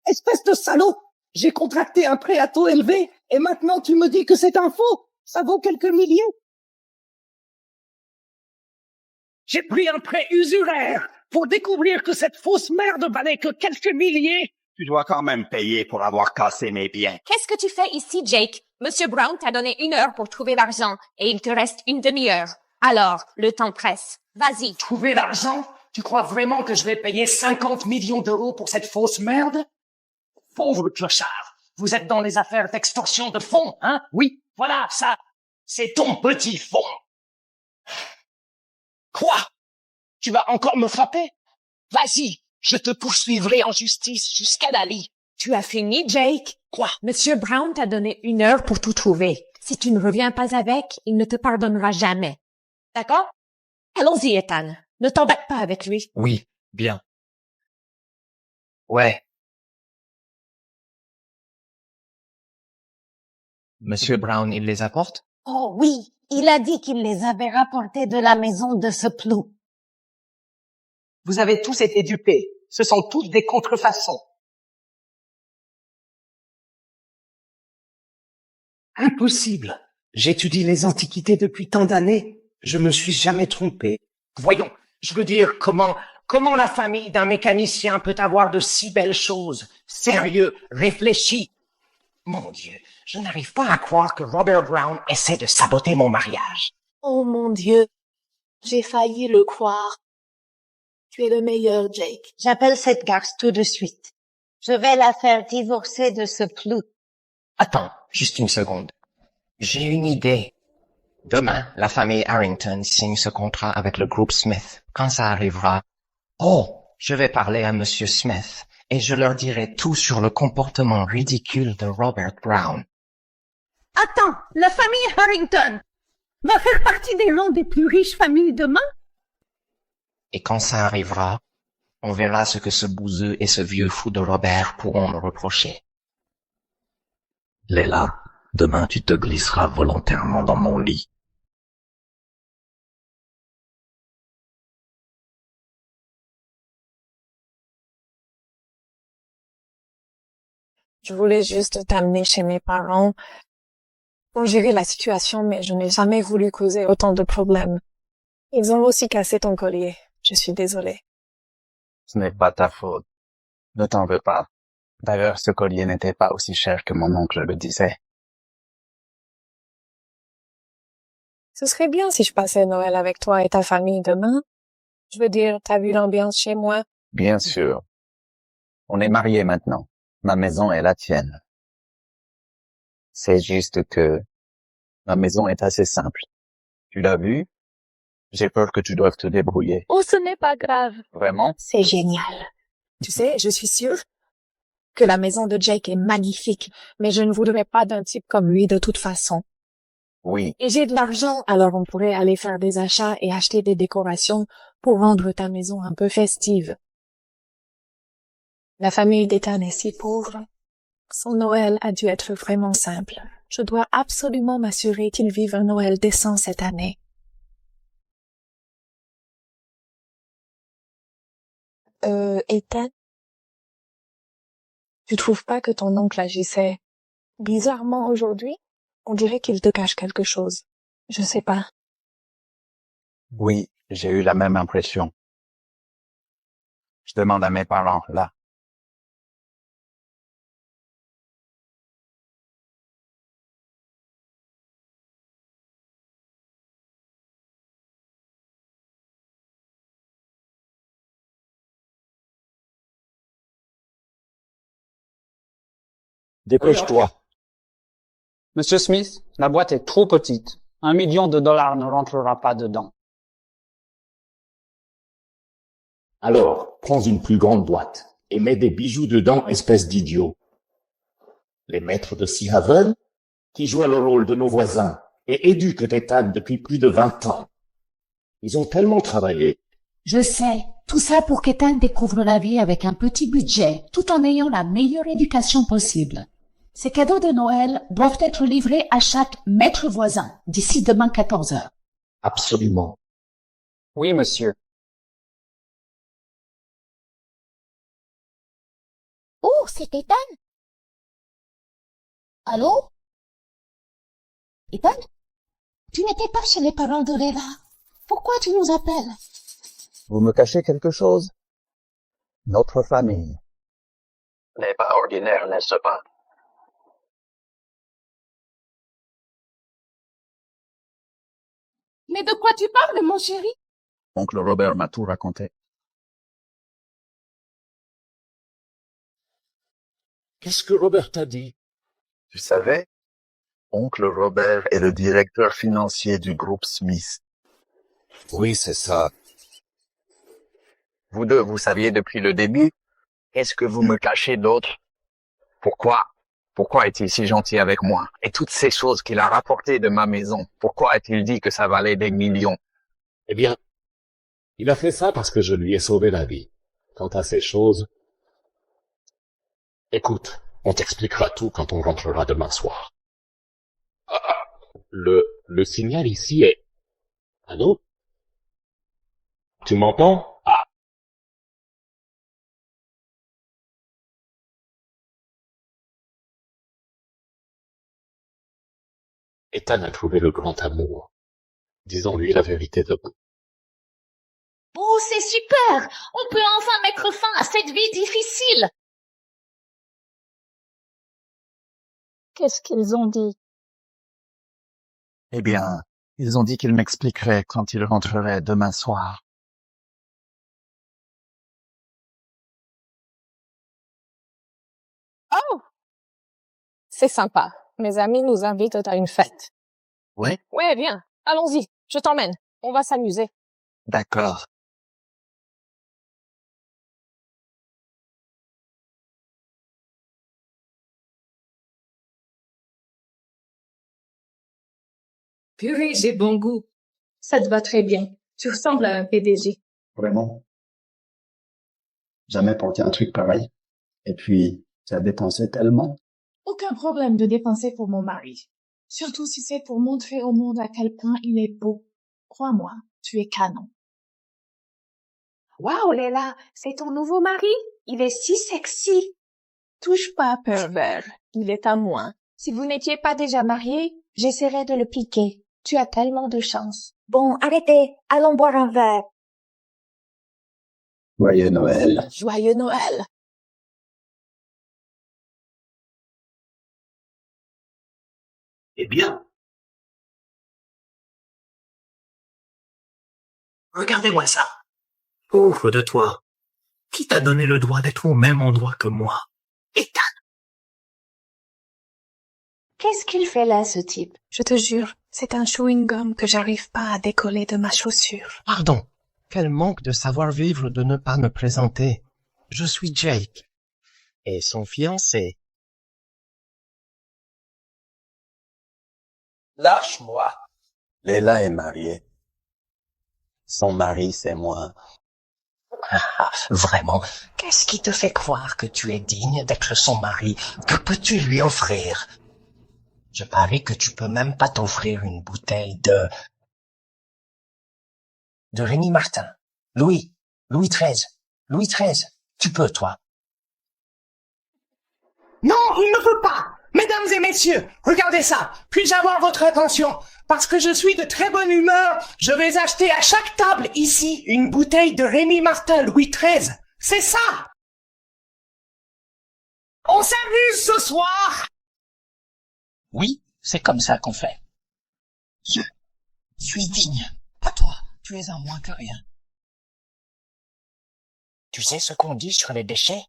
Espèce de salaud! J'ai contracté un prêt à taux élevé et maintenant tu me dis que c'est un faux. Ça vaut quelques milliers? J'ai pris un prêt usuraire pour découvrir que cette fausse merde valait que quelques milliers. Tu dois quand même payer pour avoir cassé mes biens. Qu'est-ce que tu fais ici, Jake? Monsieur Brown t'a donné 1 heure pour trouver l'argent et il te reste une demi-heure. Alors, le temps presse. Vas-y. Trouver l'argent? Tu crois vraiment que je vais payer 50 millions d'euros pour cette fausse merde? Pauvre clochard. Vous êtes dans les affaires d'extorsion de fonds, hein? Oui, voilà, ça. C'est ton petit fonds. Quoi? Tu vas encore me frapper? Vas-y, je te poursuivrai en justice jusqu'à Dali. Tu as fini, Jake? Quoi? Monsieur Brown t'a donné 1 heure pour tout trouver. Si tu ne reviens pas avec, il ne te pardonnera jamais. D'accord? Allons-y, Ethan. Ne t'embête pas avec lui. Oui, bien. Ouais. Monsieur Brown, il les apporte? Oh oui, il a dit qu'il les avait rapportés de la maison de ce plou. Vous avez tous été dupés. Ce sont toutes des contrefaçons. Impossible. J'étudie les antiquités depuis tant d'années. Je me suis jamais trompé. Voyons, je veux dire, comment la famille d'un mécanicien peut avoir de si belles choses? Sérieux, réfléchi. Mon Dieu, je n'arrive pas à croire que Robert Brown essaie de saboter mon mariage. Oh mon Dieu, j'ai failli le croire. Tu es le meilleur, Jake. J'appelle cette garce tout de suite. Je vais la faire divorcer de ce plou. Attends, juste une seconde. J'ai une idée. Demain, la famille Harrington signe ce contrat avec le groupe Smith. Quand ça arrivera, je vais parler à Monsieur Smith et je leur dirai tout sur le comportement ridicule de Robert Brown. Attends, la famille Harrington va faire partie des rangs des plus riches familles demain? Et quand ça arrivera, on verra ce que ce bouseux et ce vieux fou de Robert pourront me reprocher. Leila, demain tu te glisseras volontairement dans mon lit. Je voulais juste t'amener chez mes parents pour gérer la situation, mais je n'ai jamais voulu causer autant de problèmes. Ils ont aussi cassé ton collier. Je suis désolée. Ce n'est pas ta faute. Ne t'en veux pas. D'ailleurs, ce collier n'était pas aussi cher que mon oncle le disait. Ce serait bien si je passais Noël avec toi et ta famille demain. Je veux dire, t'as vu l'ambiance chez moi? Bien sûr. On est mariés maintenant. Ma maison est la tienne. C'est juste que ma maison est assez simple. Tu l'as vu? J'ai peur que tu doives te débrouiller. Oh, ce n'est pas grave. Vraiment? C'est génial. Tu sais, je suis sûre que la maison de Jake est magnifique, mais je ne voudrais pas d'un type comme lui de toute façon. Oui. Et j'ai de l'argent, alors on pourrait aller faire des achats et acheter des décorations pour rendre ta maison un peu festive. La famille d'Ethan est si pauvre. Son Noël a dû être vraiment simple. Je dois absolument m'assurer qu'ils vivent un Noël décent cette année. Ethan? Tu trouves pas que ton oncle agissait bizarrement aujourd'hui? On dirait qu'il te cache quelque chose. Je sais pas. Oui, j'ai eu la même impression. Je demande à mes parents, là. Dépêche-toi. Monsieur Smith, la boîte est trop petite. $1 million ne rentrera pas dedans. Alors, prends une plus grande boîte et mets des bijoux dedans, espèce d'idiot. Les maîtres de Sea Haven, qui jouent le rôle de nos voisins et éduquent Ethan depuis plus de 20 ans. Ils ont tellement travaillé. Je sais, tout ça pour qu'Ethan découvre la vie avec un petit budget, tout en ayant la meilleure éducation possible. Ces cadeaux de Noël doivent être livrés à chaque maître voisin d'ici demain 14 heures. Absolument. Oui, monsieur. Oh, c'est Ethan? Allô? Ethan? Tu n'étais pas chez les parents de Léla. Pourquoi tu nous appelles? Vous me cachez quelque chose? Notre famille. N'est pas ordinaire, n'est-ce pas? Mais de quoi tu parles, mon chéri? Oncle Robert m'a tout raconté. Qu'est-ce que Robert t'a dit? Tu savais? Oncle Robert est le directeur financier du groupe Smith. Oui, c'est ça. Vous deux, vous saviez depuis le début? Qu'est-ce que vous me cachez d'autre? Pourquoi? Pourquoi est-il si gentil avec moi? Et toutes ces choses qu'il a rapportées de ma maison, pourquoi a-t-il dit que ça valait des millions? Eh bien, il a fait ça parce que je lui ai sauvé la vie. Quant à ces choses... Écoute, on t'expliquera tout quand on rentrera demain soir. Le signal ici est... Allô? Tu m'entends? Ah. Ethan a trouvé le grand amour. Disons-lui la vérité de vous. Oh, c'est super! On peut enfin mettre fin à cette vie difficile! Qu'est-ce qu'ils ont dit? Eh bien, ils ont dit qu'ils m'expliqueraient quand ils rentreraient demain soir. Oh! C'est sympa. Mes amis nous invitent à une fête. Ouais? Ouais, viens. Allons-y. Je t'emmène. On va s'amuser. D'accord. Purée, j'ai bon goût. Ça te va très bien. Tu ressembles à un PDG. Vraiment. Jamais porté un truc pareil. Et puis, tu as dépensé tellement. Aucun problème de dépenser pour mon mari. Surtout si c'est pour montrer au monde à quel point il est beau. Crois-moi, tu es canon. Waouh, Léla, c'est ton nouveau mari? Il est si sexy. Touche pas, pervers. Il est à moi. Si vous n'étiez pas déjà mariés, j'essaierais de le piquer. Tu as tellement de chance. Bon, arrêtez. Allons boire un verre. Joyeux Noël. Joyeux Noël. Eh bien. Regardez-moi ça. Pauvre de toi. Qui t'a donné le droit d'être au même endroit que moi? Ethan. Qu'est-ce qu'il fait là, ce type? Je te jure, c'est un chewing-gum que j'arrive pas à décoller de ma chaussure. Pardon. Quel manque de savoir-vivre de ne pas me présenter. Je suis Jake. Et son fiancé. Lâche-moi. Leila est mariée. Son mari, c'est moi. Ah, vraiment, qu'est-ce qui te fait croire que tu es digne d'être son mari? Que peux-tu lui offrir? Je parie que tu peux même pas t'offrir une bouteille de Rémi Martin. Louis XIII. Tu peux, toi. Non, il ne peut pas. Mesdames et messieurs, regardez ça. Puis-je avoir votre attention? Parce que je suis de très bonne humeur, je vais acheter à chaque table ici une bouteille de Rémi Martin Louis XIII. C'est ça. On s'amuse ce soir. Oui, c'est comme ça qu'on fait. Je suis digne. Pas toi, tu es un moins que rien. Tu sais ce qu'on dit sur les déchets?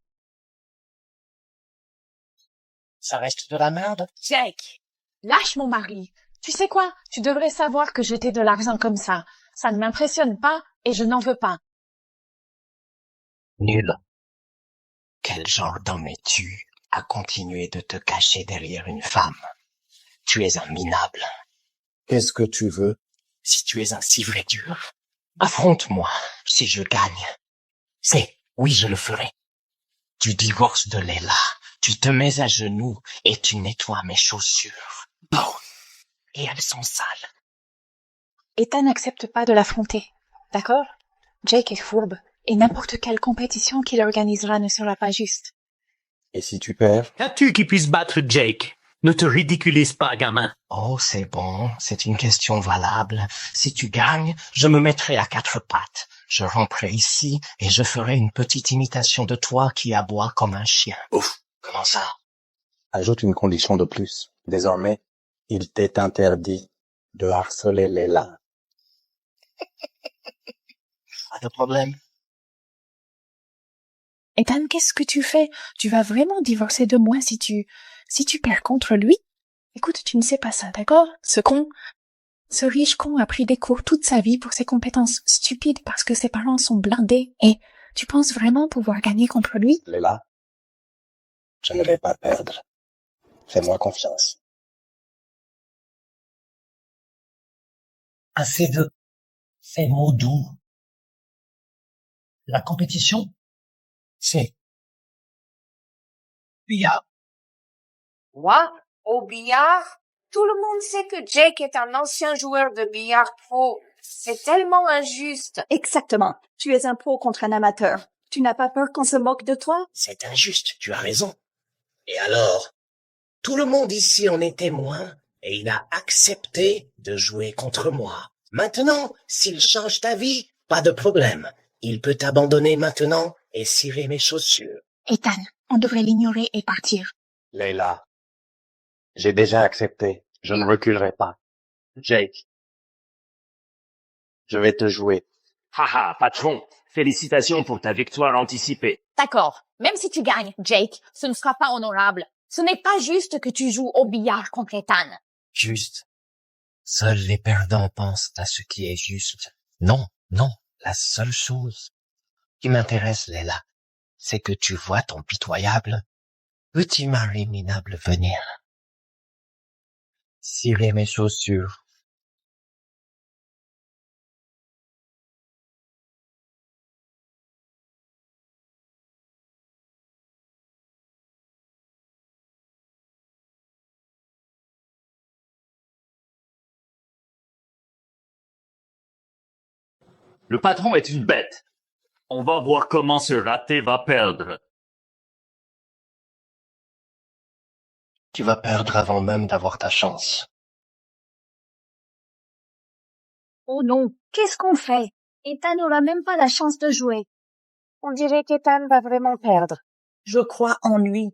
Ça reste de la merde. Jake, lâche mon mari. Tu sais quoi? Tu devrais savoir que jeter de l'argent comme ça, ça ne m'impressionne pas et je n'en veux pas. Nul. Quel genre d'homme es-tu à continuer de te cacher derrière une femme? Tu es un minable. Qu'est-ce que tu veux? Si tu es un si vrai dur, affronte-moi si je gagne. Oui, je le ferai. Tu divorces de Leila, tu te mets à genoux et tu nettoies mes chaussures. Bon. Et elles sont sales. Ethan n'accepte pas de l'affronter. D'accord? Jake est fourbe, et n'importe quelle compétition qu'il organisera ne sera pas juste. Et si tu perds? Qu'as-tu qui puisse battre Jake? Ne te ridiculise pas, gamin. Oh, c'est bon, c'est une question valable. Si tu gagnes, je me mettrai à quatre pattes. Je ramperai ici et je ferai une petite imitation de toi qui aboie comme un chien. Ouf. Comment ça? Ajoute une condition de plus. Désormais, il t'est interdit de harceler Leila. Pas de problème. Ethan, qu'est-ce que tu fais? Tu vas vraiment divorcer de moi si tu perds contre lui? Écoute, tu ne sais pas ça, d'accord? Ce riche con a pris des cours toute sa vie pour ses compétences stupides parce que ses parents sont blindés et tu penses vraiment pouvoir gagner contre lui? Leila, je ne vais pas perdre. Fais-moi confiance. Assez de ces mots doux. La compétition, c'est billard. Quoi? Au billard? Tout le monde sait que Jake est un ancien joueur de billard pro. C'est tellement injuste. Exactement. Tu es un pro contre un amateur. Tu n'as pas peur qu'on se moque de toi? C'est injuste, tu as raison. Et alors, tout le monde ici en est témoin et il a accepté de jouer contre moi. Maintenant, s'il change d'avis, pas de problème. Il peut abandonner maintenant et cirer mes chaussures. Ethan, on devrait l'ignorer et partir. Leila, j'ai déjà accepté. Je ne reculerai pas. Jake, je vais te jouer. Haha, patron, félicitations pour ta victoire anticipée. D'accord. Même si tu gagnes, Jake, ce ne sera pas honorable. Ce n'est pas juste que tu joues au billard contre Ethan. Juste. Seuls les perdants pensent à ce qui est juste. Non, non, la seule chose qui m'intéresse, Leila, c'est que tu vois ton pitoyable petit mari minable venir cirer mes chaussures. Le patron est une bête. On va voir comment ce raté va perdre. Tu vas perdre avant même d'avoir ta chance. Oh non, qu'est-ce qu'on fait? Ethan n'aura même pas la chance de jouer. On dirait qu'Ethan va vraiment perdre. Je crois en lui.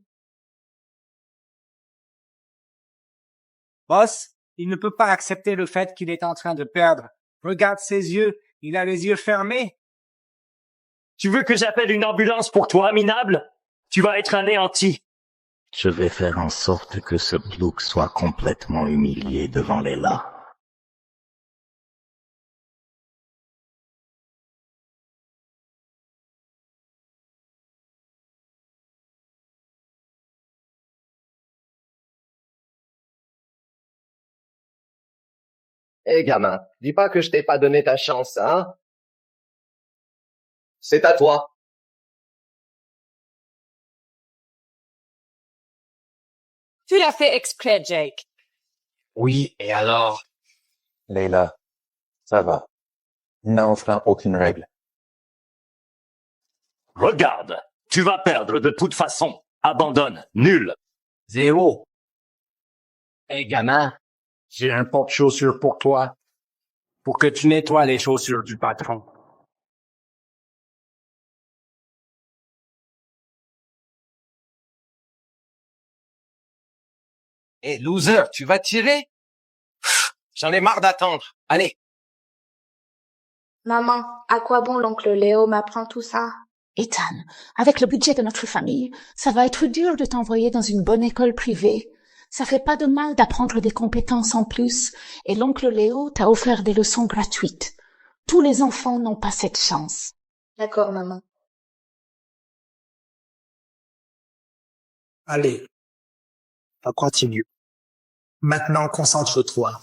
Boss, il ne peut pas accepter le fait qu'il est en train de perdre. Regarde ses yeux, il a les yeux fermés. Tu veux que j'appelle une ambulance pour toi, minable? Tu vas être anéanti. Je vais faire en sorte que ce plouc soit complètement humilié devant Leila. Hé, gamin, dis pas que je t'ai pas donné ta chance, hein? C'est à toi. Tu l'as fait exprès, Jake. Oui, et alors? Leila, ça va. Il n'a enfreint aucune règle. Regarde, tu vas perdre de toute façon. Abandonne, nul. Zéro. Hé, gamin, j'ai un porte-chaussures pour toi. Pour que tu nettoies les chaussures du patron. Hé, loser, tu vas tirer? J'en ai marre d'attendre. Allez. Maman, à quoi bon l'oncle Léo m'apprend tout ça? Ethan, avec le budget de notre famille, ça va être dur de t'envoyer dans une bonne école privée. Ça fait pas de mal d'apprendre des compétences en plus, et l'oncle Léo t'a offert des leçons gratuites. Tous les enfants n'ont pas cette chance. D'accord, maman. Allez, on continue. Maintenant, concentre-toi.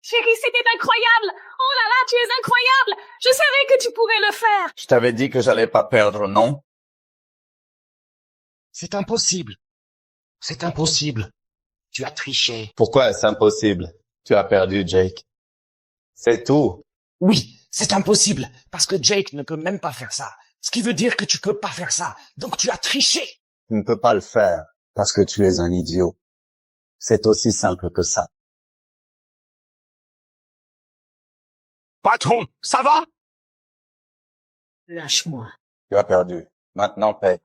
Chérie, c'était incroyable! Oh là là, tu es incroyable! Je savais que tu pourrais le faire! Je t'avais dit que j'allais pas perdre, non? C'est impossible. C'est impossible. Tu as triché. Pourquoi est-ce impossible? Tu as perdu, Jake. C'est tout. Oui, c'est impossible, parce que Jake ne peut même pas faire ça. Ce qui veut dire que tu peux pas faire ça. Donc tu as triché. Tu ne peux pas le faire parce que tu es un idiot. C'est aussi simple que ça. Patron, ça va? Lâche-moi. Tu as perdu. Maintenant, paie.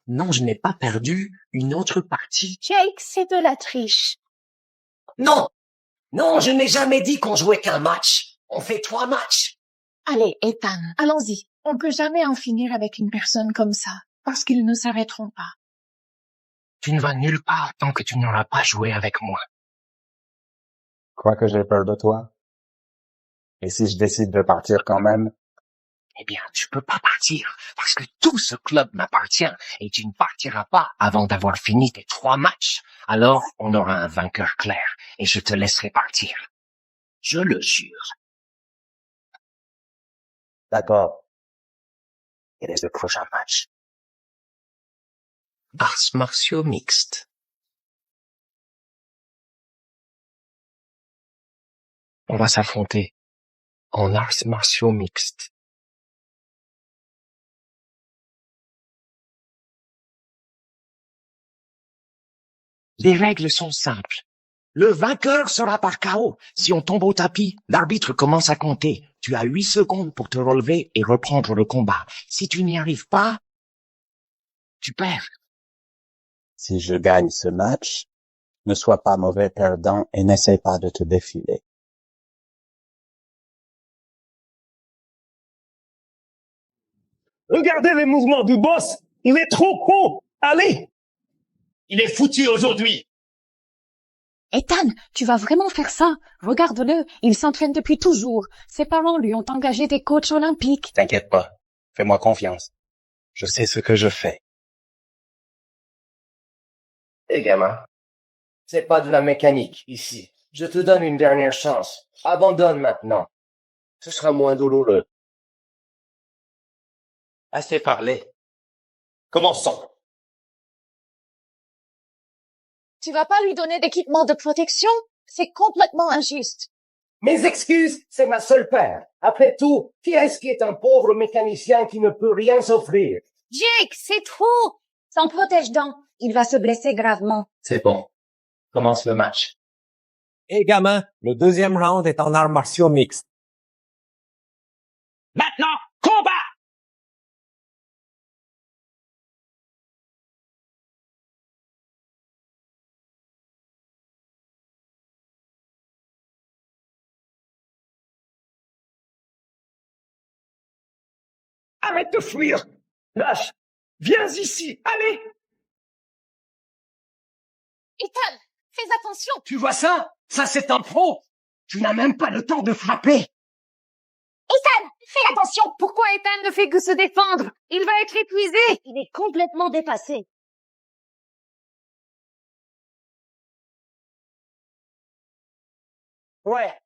Non, je n'ai pas perdu une autre partie. Jake, c'est de la triche. Non! Non, je n'ai jamais dit qu'on jouait qu'un match. On fait 3 matchs. Allez, Ethan, allons-y. On peut jamais en finir avec une personne comme ça, parce qu'ils ne s'arrêteront pas. Tu ne vas nulle part tant que tu n'auras pas joué avec moi. Crois que j'ai peur de toi? Et si je décide de partir quand même? Eh bien, tu peux pas partir, parce que tout ce club m'appartient, et tu ne partiras pas avant d'avoir fini tes 3 matchs. Alors, on aura un vainqueur clair, et je te laisserai partir. Je le jure. D'accord. Quel est le prochain match? Arts martiaux mixtes. On va s'affronter en arts martiaux mixtes. Les règles sont simples. Le vainqueur sera par KO. Si on tombe au tapis, l'arbitre commence à compter. Tu as 8 secondes pour te relever et reprendre le combat. Si tu n'y arrives pas, tu perds. Si je gagne ce match, ne sois pas mauvais perdant et n'essaie pas de te défiler. Regardez les mouvements du boss. Il est trop haut. Allez. Il est foutu aujourd'hui. Ethan, tu vas vraiment faire ça? Regarde-le, il s'entraîne depuis toujours. Ses parents lui ont engagé des coachs olympiques. T'inquiète pas. Fais-moi confiance. Je sais ce que je fais. Hé, gamin. C'est pas de la mécanique, ici. Je te donne une dernière chance. Abandonne maintenant. Ce sera moins douloureux. Assez parlé. Commençons. Tu vas pas lui donner d'équipement de protection? C'est complètement injuste. Mes excuses, c'est ma seule paire. Après tout, qui est-ce qui est un pauvre mécanicien qui ne peut rien s'offrir? Jake, c'est trop! Son protège-dents, il va se blesser gravement. C'est bon. Commence le match. Hé, gamin, le deuxième round est en arts martiaux mixtes. Arrête de fuir! Lâche! Viens ici! Allez! Ethan, fais attention! Tu vois ça? Ça, c'est un pro! Tu n'as même pas le temps de frapper! Ethan, fais attention! Pourquoi Ethan ne fait que se défendre? Il va être épuisé! Il est complètement dépassé. Ouais.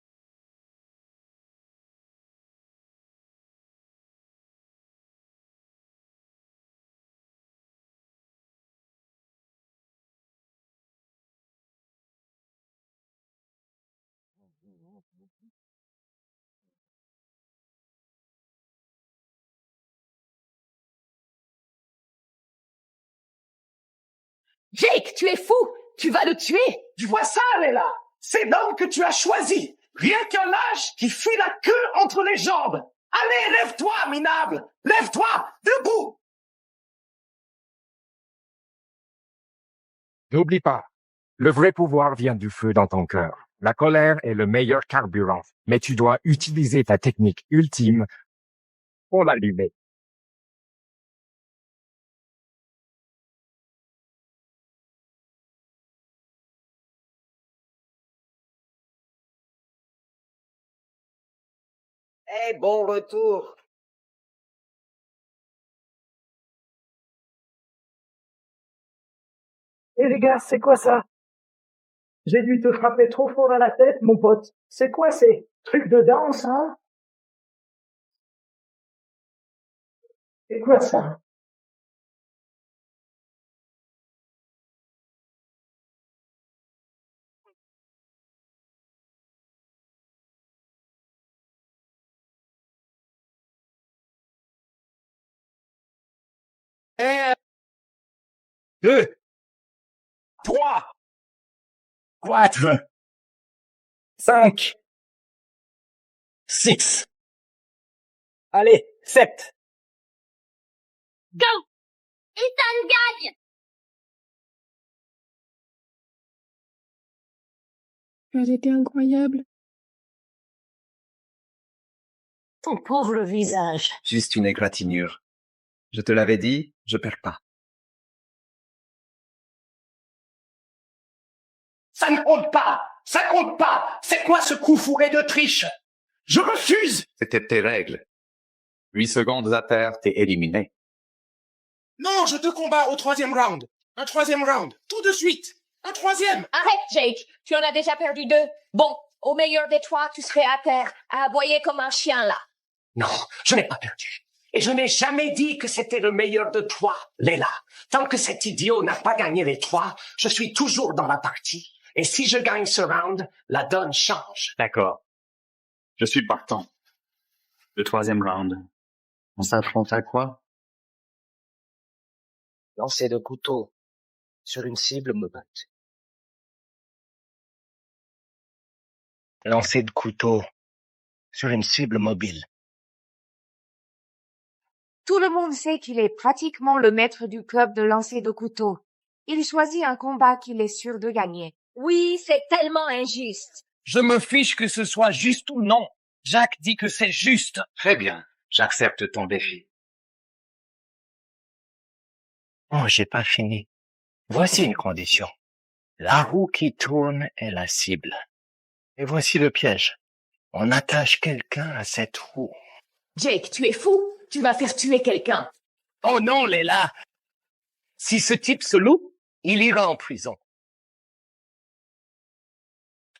Jake, tu es fou! Tu vas le tuer! Tu vois ça, Leila? C'est l'homme que tu as choisi! Rien qu'un lâche qui fuit la queue entre les jambes! Allez, lève-toi, minable! Lève-toi! Debout! N'oublie pas, le vrai pouvoir vient du feu dans ton cœur. La colère est le meilleur carburant, mais tu dois utiliser ta technique ultime pour l'allumer. Eh, bon retour! Eh les gars, c'est quoi ça? J'ai dû te frapper trop fort à la tête, mon pote. C'est quoi ces trucs de danse, hein? C'est quoi ça? Un, 2, 3, 4, 5, 6. Allez, 7. Go! Ethan gagne! Elle était incroyable. Ton pauvre visage. Juste une égratignure. Je te l'avais dit, je perds pas. Ça ne compte pas! Ça compte pas! C'est quoi ce coup fourré de triche? Je refuse! C'était tes règles. 8 secondes à terre, t'es éliminé. Non, je te combats au 3e round. Un 3e round. Tout de suite. Un 3e. Arrête, Jake. Tu en as déjà perdu 2. Bon, au meilleur des 3, tu serais à terre, à aboyer comme un chien, là. Non, je n'ai pas perdu. Et je n'ai jamais dit que c'était le meilleur de 3, Leila. Tant que cet idiot n'a pas gagné les 3, je suis toujours dans la partie. Et si je gagne ce round, la donne change. D'accord. Je suis partant. Le 3e round. On s'affronte à quoi? Lancer de couteau sur une cible mobile. Lancer de couteau sur une cible mobile. Tout le monde sait qu'il est pratiquement le maître du club de lancer de couteau. Il choisit un combat qu'il est sûr de gagner. Oui, c'est tellement injuste. Je me fiche que ce soit juste ou non. Jacques dit que c'est juste. Très bien. J'accepte ton défi. Oh, j'ai pas fini. Voici une condition. La roue qui tourne est la cible. Et voici le piège. On attache quelqu'un à cette roue. Jake, tu es fou? Tu vas faire tuer quelqu'un. Oh non, Leila! Si ce type se loupe, il ira en prison.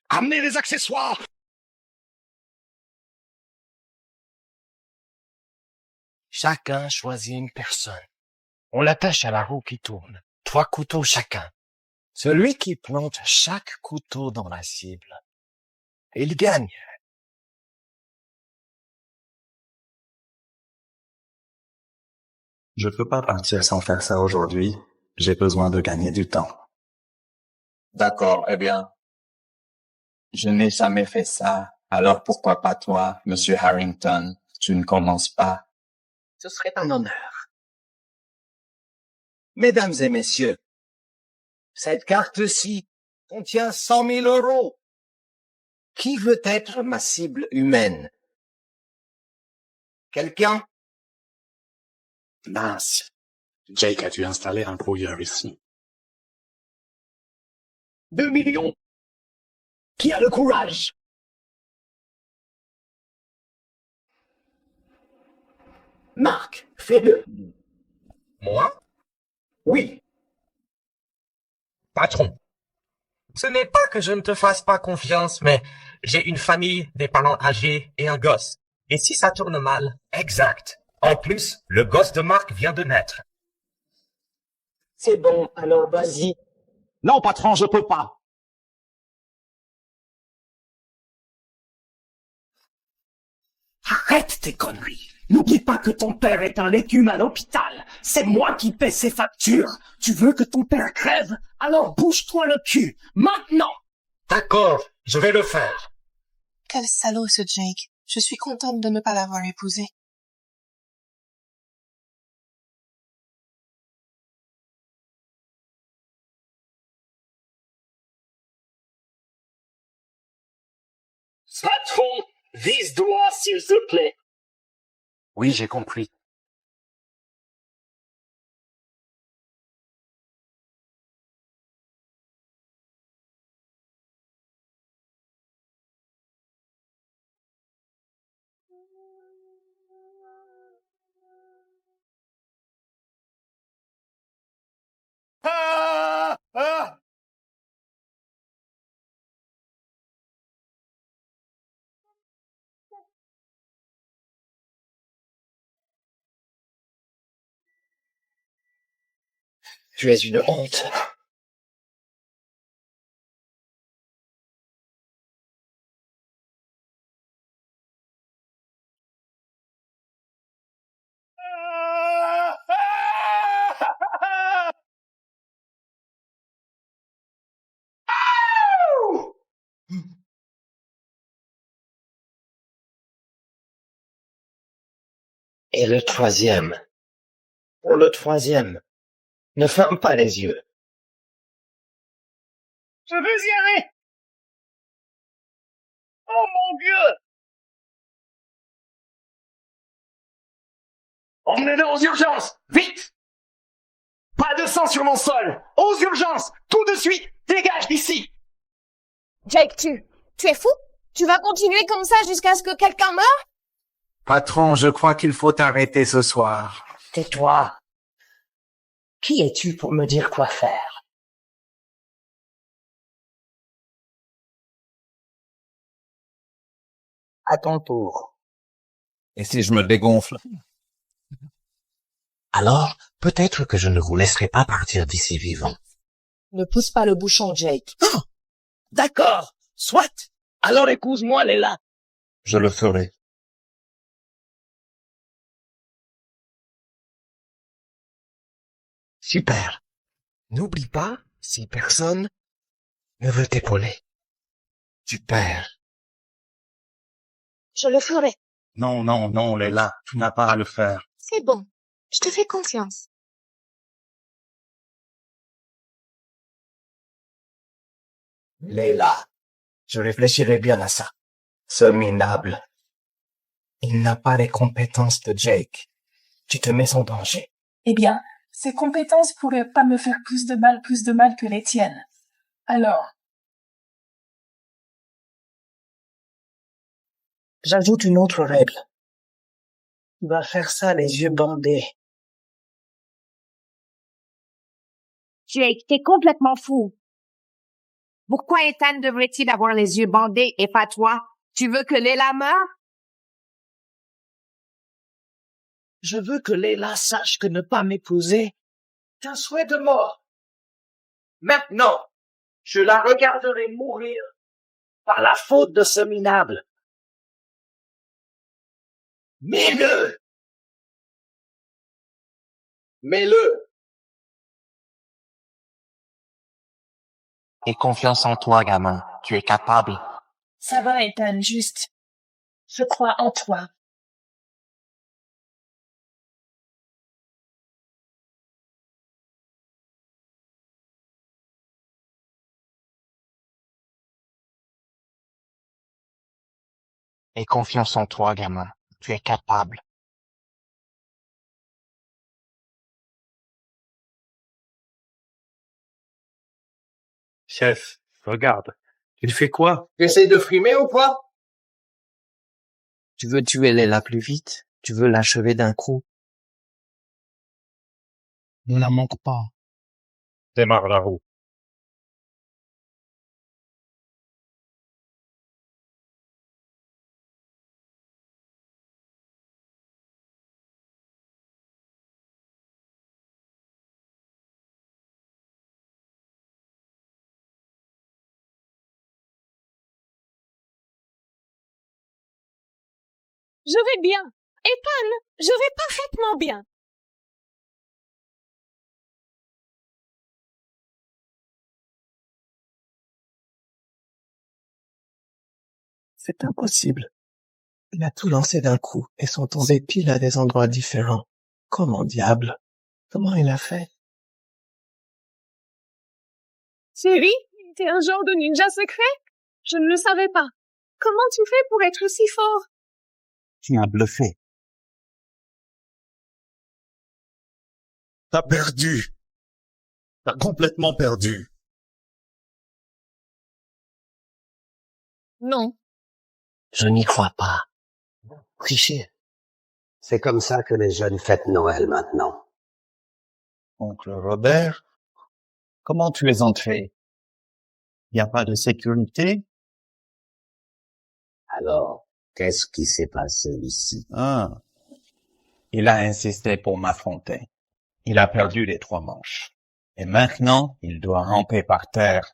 Amenez les accessoires. Chacun choisit une personne. On l'attache à la roue qui tourne. 3 couteaux chacun. Celui qui plante chaque couteau dans la cible, il gagne. Je peux pas partir sans faire ça aujourd'hui. J'ai besoin de gagner du temps. D'accord, eh bien. Je n'ai jamais fait ça. Alors pourquoi pas toi, Monsieur Harrington? Tu ne commences pas. Ce serait un honneur. Mesdames et messieurs, cette carte-ci contient 100 000 euros. Qui veut être ma cible humaine? Quelqu'un? Mince. Jake a dû installer un brouilleur ici. 2 millions. Qui a le courage? Marc, fais-le. Moi? Oui. Patron. Ce n'est pas que je ne te fasse pas confiance, mais j'ai une famille, des parents âgés et un gosse. Et si ça tourne mal? Exact. En plus, le gosse de Marc vient de naître. C'est bon, alors vas-y. Non, patron, je peux pas. Arrête tes conneries. N'oublie pas que ton père est un légume à l'hôpital. C'est moi qui paie ses factures. Tu veux que ton père crève? Alors bouge-toi le cul. Maintenant! D'accord, je vais le faire. Quel salaud ce Jake. Je suis contente de ne pas l'avoir épousé. Patron, vise droit s'il te plaît. Oui, j'ai compris. Ah! Ah! Tu es une honte. Et le troisième. Pour le troisième, ne ferme pas les yeux. Je veux y aller! Oh mon Dieu! Emmenez-le aux urgences! Vite! Pas de sang sur mon sol! Aux urgences! Tout de suite! Dégage d'ici! Jake, tu es fou? Tu vas continuer comme ça jusqu'à ce que quelqu'un meure? Patron, je crois qu'il faut arrêter ce soir. Tais-toi. Qui es-tu pour me dire quoi faire? À ton tour. Et si je me dégonfle? Alors, peut-être que je ne vous laisserai pas partir d'ici vivant. Ne pousse pas le bouchon, Jake. D'accord, soit. Alors épouse-moi, Léla. Je le ferai. Super. N'oublie pas, si personne ne veut t'épauler, super. Je le ferai. Non, non, non, Léla, tu n'as pas à le faire. C'est bon. Je te fais confiance. Léla, je réfléchirai bien à ça. Ce minable. Il n'a pas les compétences de Jake. Tu te mets en danger. Eh bien, ses compétences pourraient pas me faire plus de mal que les tiennes. Alors, J'ajoute une autre règle. Tu vas faire ça les yeux bandés. Jake, t'es complètement fou. Pourquoi Ethan devrait-il avoir les yeux bandés et pas toi? Tu veux que Léla meure? Je veux que Léla sache que ne pas m'épouser est un souhait de mort. Maintenant, je la regarderai mourir par la faute de ce minable. Mets-le! Mets-le! Aie confiance en toi, gamin. Tu es capable. ça va, Ethan, juste. Je crois en toi. Aie confiance en toi, gamin. Tu es capable. Chef, regarde. Tu fais quoi? Tu essaies de frimer ou quoi? Tu veux tuer Leila plus vite? Tu veux l'achever d'un coup? Ne la manque pas. Démarre la roue. Je vais bien. Ethan, je vais parfaitement bien. C'est impossible. Il a tout lancé d'un coup et sont tombés pile à des endroits différents. Comment diable? Comment il a fait? Thierry, t'es un genre de ninja secret? Je ne le savais pas. Comment tu fais pour être si fort? Tu m'as bluffé. T'as perdu. T'as complètement perdu. Non. Je n'y crois pas. Tricher. C'est comme ça que les jeunes fêtent Noël maintenant. Oncle Robert, comment tu es entré? Il n'y a pas de sécurité? Alors, qu'est-ce qui s'est passé ici? Ah. Il a insisté pour m'affronter. Il a perdu les 3 manches. Et maintenant, il doit ramper par terre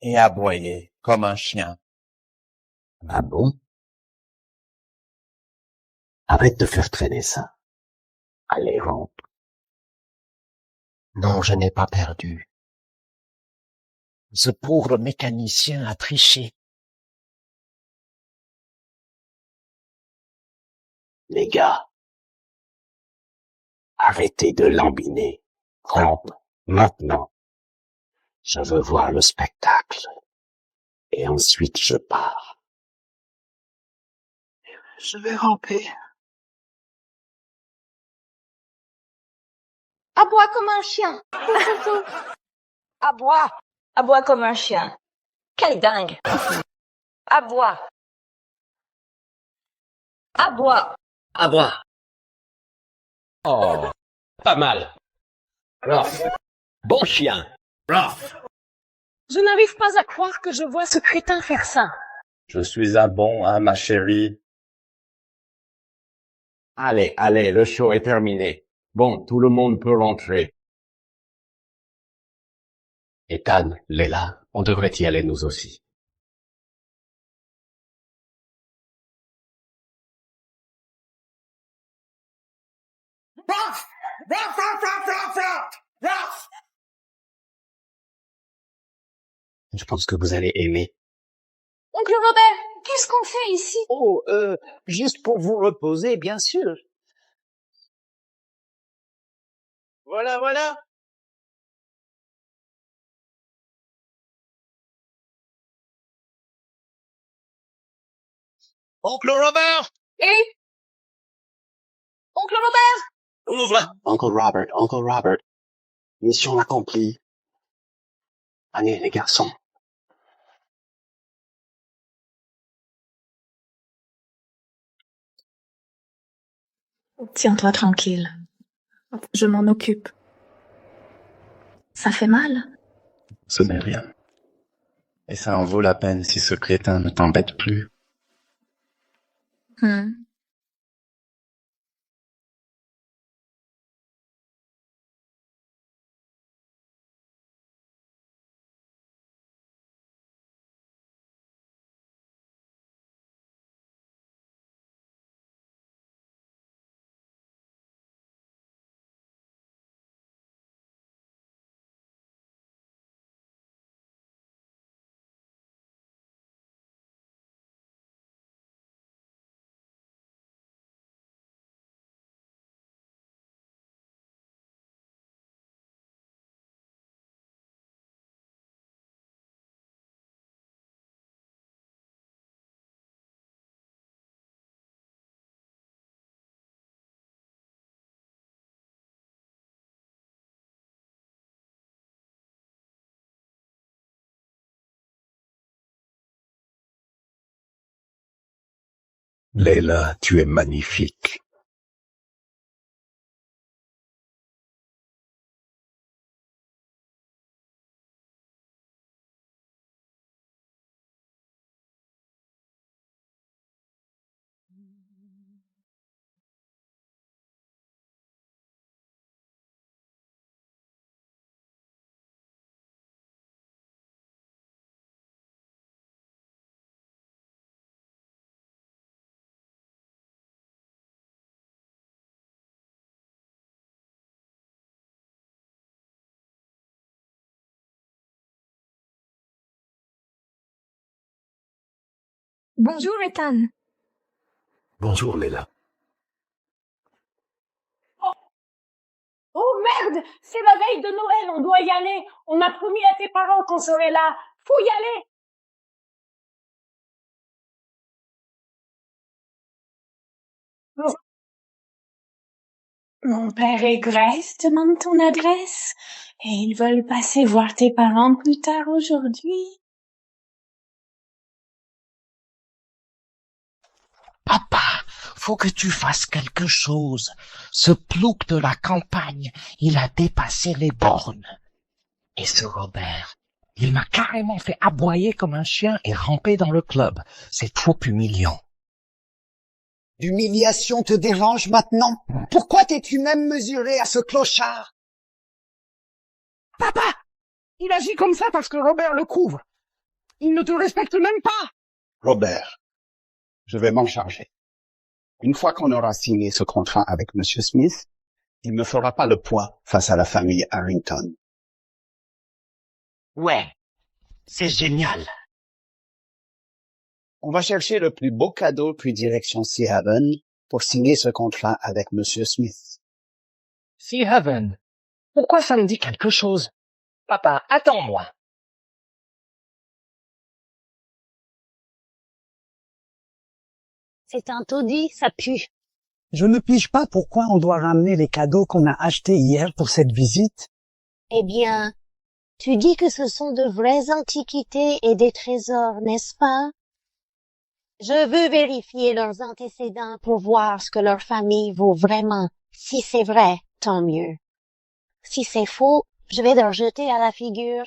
et aboyer comme un chien. Ah bon? Arrête de faire traîner ça. Allez, rampe. Non, je n'ai pas perdu. Ce pauvre mécanicien a triché. Les gars, arrêtez de lambiner. Rampe, maintenant. Je veux voir le spectacle. Et ensuite je pars. Je vais ramper. Aboie comme un chien. Aboie. Aboie comme un chien. Quel dingue. Aboie. Aboie. Aboie. Oh, pas mal. Ruff. Bon chien. Ruff. Je n'arrive pas à croire que je vois ce crétin faire ça. Je suis un bon, hein, ma chérie. Allez, allez, le show est terminé. Bon, tout le monde peut rentrer. Ethan, Leila, on devrait y aller nous aussi. Je pense que vous allez aimer. Oncle Robert, qu'est-ce qu'on fait ici? Oh, juste pour vous reposer, bien sûr. Voilà, voilà. Oncle Robert! Et? Oncle Robert? Ouvre! Uncle Robert. Mission accomplie. Allez, les garçons. Tiens-toi tranquille. Je m'en occupe. Ça fait mal? Ce n'est rien. Et ça en vaut la peine si ce crétin ne t'embête plus. Leila, tu es magnifique. Bonjour, Ethan. Bonjour, Leila. Oh merde, c'est la veille de Noël, on doit y aller. On a promis à tes parents qu'on serait là. Faut y aller. Mon père et Grace demandent ton adresse et ils veulent passer voir tes parents plus tard aujourd'hui. Papa, faut que tu fasses quelque chose. Ce plouc de la campagne, il a dépassé les bornes. Et ce Robert, il m'a carrément fait aboyer comme un chien et ramper dans le club. C'est trop humiliant. L'humiliation te dérange maintenant? Pourquoi t'es-tu même mesuré à ce clochard? Papa, il agit comme ça parce que Robert le couvre. Il ne te respecte même pas. Robert, je vais m'en charger. Une fois qu'on aura signé ce contrat avec Monsieur Smith, il ne fera pas le poids face à la famille Harrington. Ouais, c'est génial. On va chercher le plus beau cadeau puis direction Sea Haven pour signer ce contrat avec Monsieur Smith. Sea Haven, pourquoi ça me dit quelque chose? Papa, attends-moi. C'est un taudis, ça pue. Je ne pige pas pourquoi on doit ramener les cadeaux qu'on a achetés hier pour cette visite. Eh bien, tu dis que ce sont de vraies antiquités et des trésors, n'est-ce pas? Je veux vérifier leurs antécédents pour voir ce que leur famille vaut vraiment. Si c'est vrai, tant mieux. Si c'est faux, je vais leur jeter à la figure.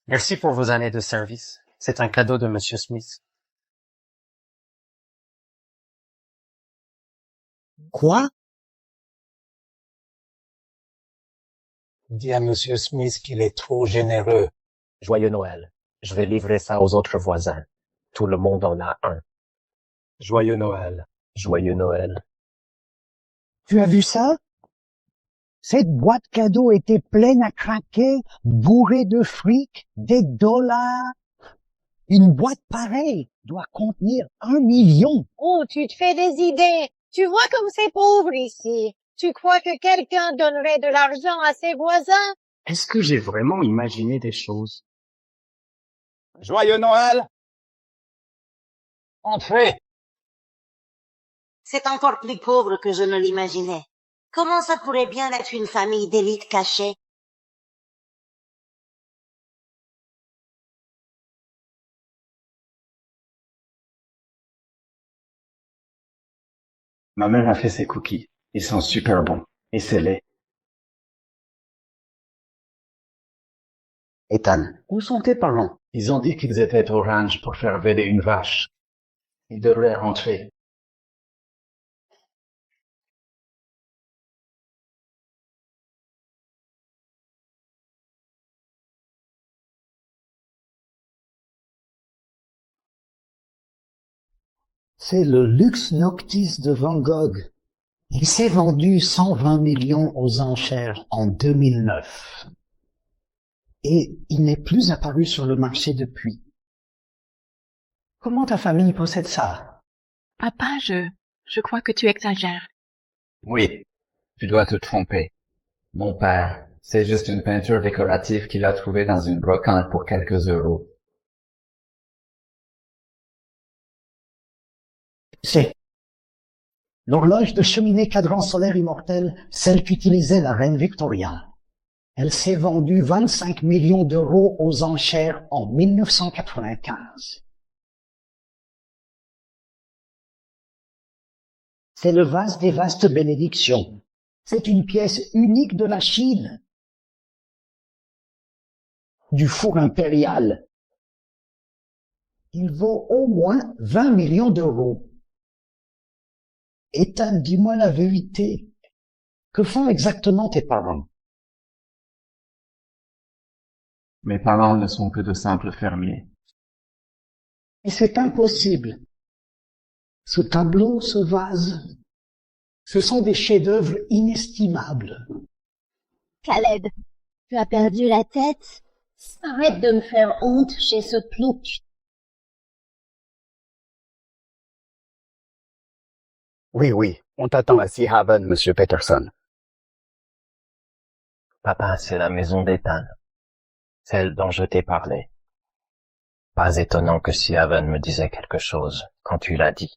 Merci pour vos années de service. C'est un cadeau de Monsieur Smith. Quoi? Dis à Monsieur Smith qu'il est trop généreux. Joyeux Noël. Je vais livrer ça aux autres voisins. Tout le monde en a un. Joyeux Noël. Joyeux Noël. Tu as vu ça? Cette boîte cadeau était pleine à craquer, bourrée de fric, des dollars. Une boîte pareille doit contenir 1 million. Oh, tu te fais des idées. Tu vois comme c'est pauvre ici. Tu crois que quelqu'un donnerait de l'argent à ses voisins? Est-ce que j'ai vraiment imaginé des choses? Joyeux Noël! Entrez! C'est encore plus pauvre que je ne l'imaginais. Comment ça pourrait bien être une famille d'élite cachée? Ma mère a fait ses cookies. Ils sont super bons. Et c'est laid. Ethan, où sont tes parents? Ils ont dit qu'ils étaient au ranch pour faire véler une vache. Ils devraient rentrer. C'est le Lux Noctis de Van Gogh. Il s'est vendu 120 millions aux enchères en 2009. Et il n'est plus apparu sur le marché depuis. Comment ta famille possède ça? Papa, je crois que tu exagères. Oui, tu dois te tromper. Mon père, c'est juste une peinture décorative qu'il a trouvée dans une brocante pour quelques euros. C'est l'horloge de cheminée cadran solaire immortel, celle qu'utilisait la reine Victoria. Elle s'est vendue 25 millions d'euros aux enchères en 1995. C'est le vase des vastes bénédictions. C'est une pièce unique de la Chine. Du four impérial. Il vaut au moins 20 millions d'euros. Ethan, dis-moi la vérité. Que font exactement tes parents? Mes parents ne sont que de simples fermiers. Mais c'est impossible. Ce tableau, ce vase, ce sont des chefs-d'œuvre inestimables. Caleb, tu as perdu la tête? Arrête de me faire honte chez ce plouc. Oui, on t'attend à Sea Haven, Monsieur Peterson. Papa, c'est la maison d'Ethan. Celle dont je t'ai parlé. Pas étonnant que Sea Haven me disait quelque chose quand tu l'as dit.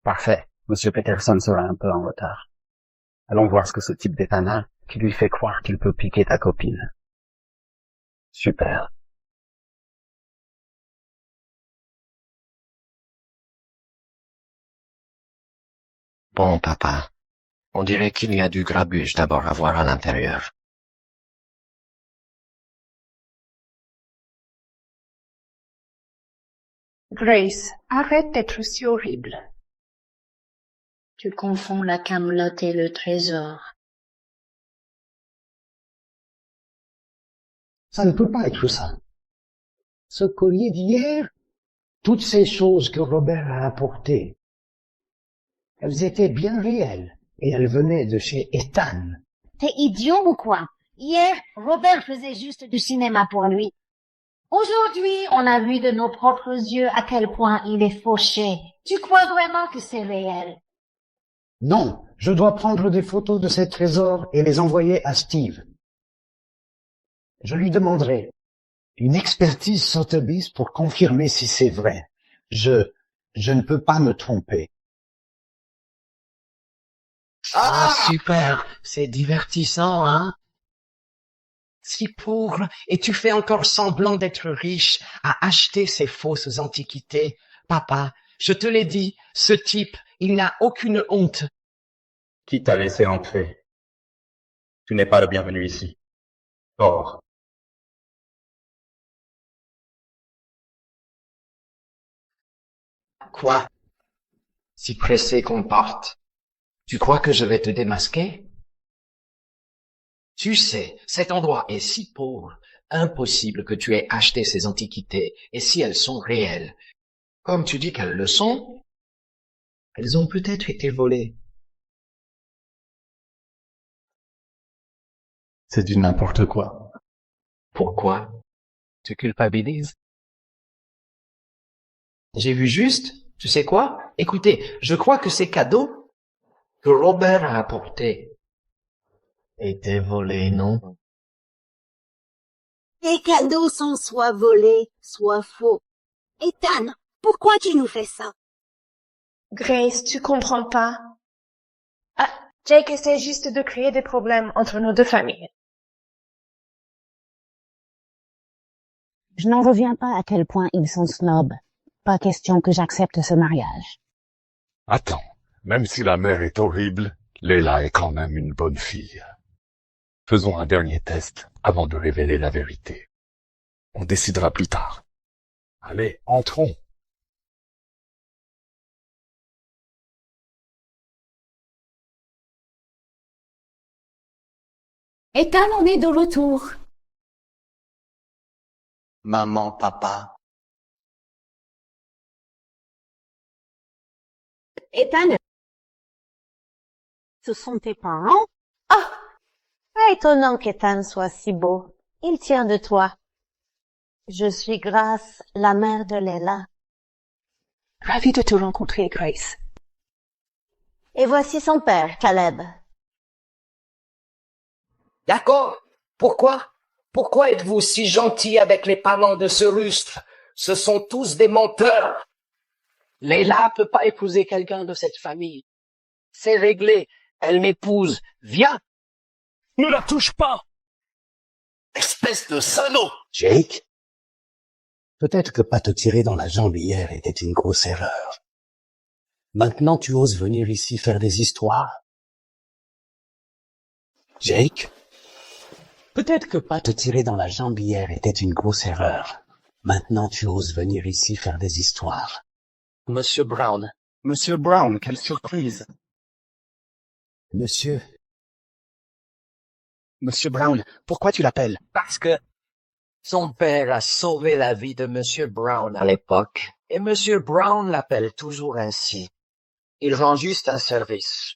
Parfait. Monsieur Peterson sera un peu en retard. Allons voir ce que ce type d'Ethan a qui lui fait croire qu'il peut piquer ta copine. Super. Bon, papa. On dirait qu'il y a du grabuge d'abord à voir à l'intérieur. Grace, arrête d'être si horrible. Tu confonds la camelote et le trésor. Ça ne peut pas être ça. Ce collier d'hier, toutes ces choses que Robert a apportées, elles étaient bien réelles et elles venaient de chez Ethan. T'es idiot ou quoi? Hier, Robert faisait juste du cinéma pour lui. Aujourd'hui, on a vu de nos propres yeux à quel point il est fauché. Tu crois vraiment que c'est réel? Non, je dois prendre des photos de ces trésors et les envoyer à Steve. Je lui demanderai une expertise Sotheby's pour confirmer si c'est vrai. Je ne peux pas me tromper. Ah, super, c'est divertissant, hein? Si pauvre, et tu fais encore semblant d'être riche à acheter ces fausses antiquités. Papa, je te l'ai dit, ce type, il n'a aucune honte. Qui t'a laissé entrer? Tu n'es pas le bienvenu ici. Or. Quoi? Si pressé qu'on parte. Tu crois que je vais te démasquer? Tu sais, cet endroit est si pauvre, impossible que tu aies acheté ces antiquités, et si elles sont réelles, comme tu dis qu'elles le sont, elles ont peut-être été volées. C'est du n'importe quoi. Pourquoi? Tu culpabilises? J'ai vu juste, tu sais quoi? Écoutez, je crois que ces cadeaux que Robert a apportés étaient volés, non? Les cadeaux sont soit volés, soit faux. Ethan, pourquoi tu nous fais ça? Grace, tu comprends pas. Ah, Jake essaie juste de créer des problèmes entre nos deux familles. Je n'en reviens pas à quel point ils sont snobs. Pas question que j'accepte ce mariage. Attends, même si la mère est horrible, Leila est quand même une bonne fille. Faisons un dernier test avant de révéler la vérité. On décidera plus tard. Allez, entrons. Ethan, on est de retour. Maman, papa. Ethan, ce sont tes parents? Ah! Pas étonnant qu'Ethan soit si beau. Il tient de toi. Je suis Grace, la mère de Leila. Ravie de te rencontrer, Grace. Et voici son père, Caleb. D'accord. Pourquoi? Pourquoi êtes-vous si gentil avec les parents de ce rustre? Ce sont tous des menteurs. Leila peut pas épouser quelqu'un de cette famille. C'est réglé. Elle m'épouse. Viens. Ne la touche pas! Espèce de salaud! Jake? Peut-être que pas te tirer dans la jambe hier était une grosse erreur. Maintenant, tu oses venir ici faire des histoires? Jake? Peut-être que pas te tirer dans la jambe hier était une grosse erreur. Maintenant, tu oses venir ici faire des histoires. Monsieur Brown. Monsieur Brown, quelle surprise. Monsieur Brown, pourquoi tu l'appelles? Parce que son père a sauvé la vie de Monsieur Brown à l'époque, et Monsieur Brown l'appelle toujours ainsi. Il rend juste un service.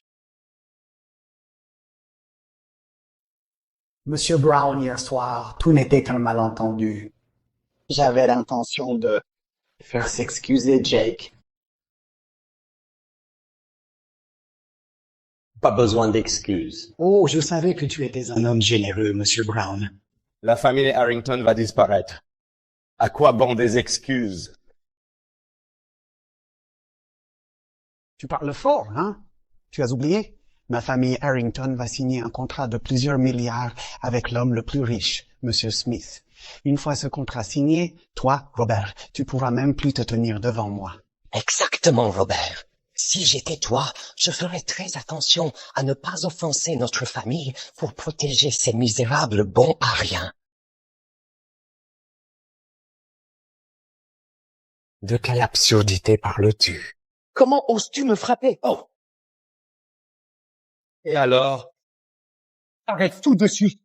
Monsieur Brown, hier soir, tout n'était qu'un malentendu. J'avais l'intention de faire s'excuser Jake. Pas besoin d'excuses. Oh, je savais que tu étais un homme généreux, Monsieur Brown. La famille Harrington va disparaître. À quoi bon des excuses? Tu parles fort, hein? Tu as oublié? Ma famille Harrington va signer un contrat de plusieurs milliards avec l'homme le plus riche, Monsieur Smith. Une fois ce contrat signé, toi, Robert, tu pourras même plus te tenir devant moi. Exactement, Robert. Si j'étais toi, je ferais très attention à ne pas offenser notre famille pour protéger ces misérables bons à rien. De quelle absurdité parles-tu? Comment oses-tu me frapper? Oh! Et alors? Arrête tout de suite.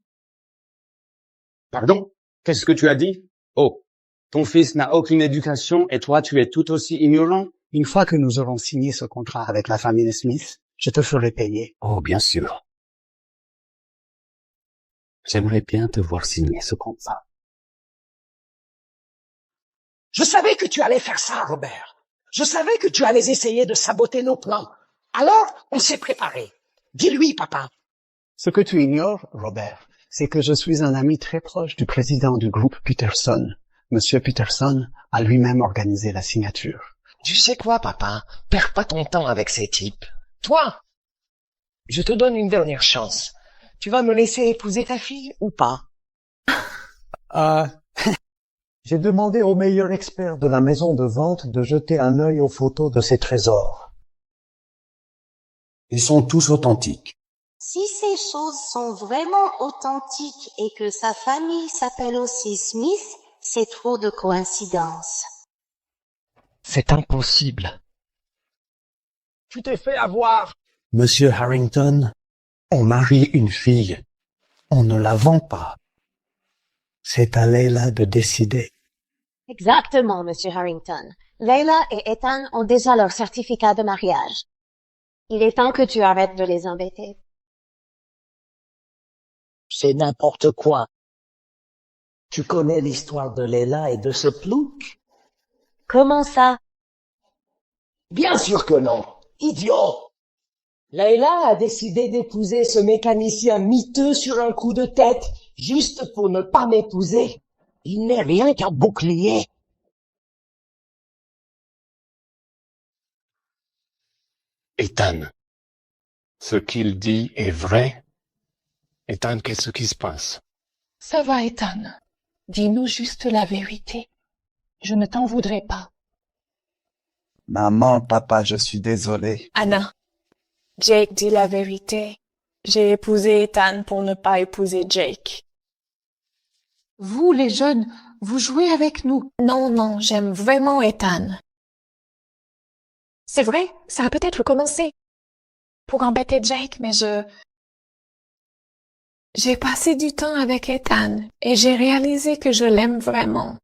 Pardon? Qu'est-ce que tu as dit? Oh, ton fils n'a aucune éducation et toi tu es tout aussi ignorant? Une fois que nous aurons signé ce contrat avec la famille Smith, je te ferai payer. Oh, bien sûr. J'aimerais bien te voir signer ce contrat. Je savais que tu allais faire ça, Robert. Je savais que tu allais essayer de saboter nos plans. Alors, on s'est préparé. Dis-lui, papa. Ce que tu ignores, Robert, c'est que je suis un ami très proche du président du groupe Peterson. Monsieur Peterson a lui-même organisé la signature. Tu sais quoi, papa? Perds pas ton temps avec ces types. Toi, je te donne une dernière chance. Tu vas me laisser épouser ta fille ou pas? J'ai demandé au meilleur expert de la maison de vente de jeter un œil aux photos de ces trésors. Ils sont tous authentiques. Si ces choses sont vraiment authentiques et que sa famille s'appelle aussi Smith, c'est trop de coïncidences. C'est impossible. Tu t'es fait avoir. Monsieur Harrington, on marie une fille. On ne la vend pas. C'est à Leila de décider. Exactement, Monsieur Harrington. Leila et Ethan ont déjà leur certificat de mariage. Il est temps que tu arrêtes de les embêter. C'est n'importe quoi. Tu connais l'histoire de Leila et de ce plouc? Comment ça? Bien sûr que non. Idiot! Leila a décidé d'épouser ce mécanicien miteux sur un coup de tête, juste pour ne pas m'épouser. Il n'est rien qu'un bouclier. Ethan, ce qu'il dit est vrai? Ethan, qu'est-ce qui se passe? Ça va, Ethan. Dis-nous juste la vérité. Je ne t'en voudrais pas. Maman, papa, je suis désolé. Anna, Jake dit la vérité. J'ai épousé Ethan pour ne pas épouser Jake. Vous, les jeunes, vous jouez avec nous. Non, j'aime vraiment Ethan. C'est vrai, ça a peut-être commencé pour embêter Jake, mais j'ai passé du temps avec Ethan et j'ai réalisé que je l'aime vraiment.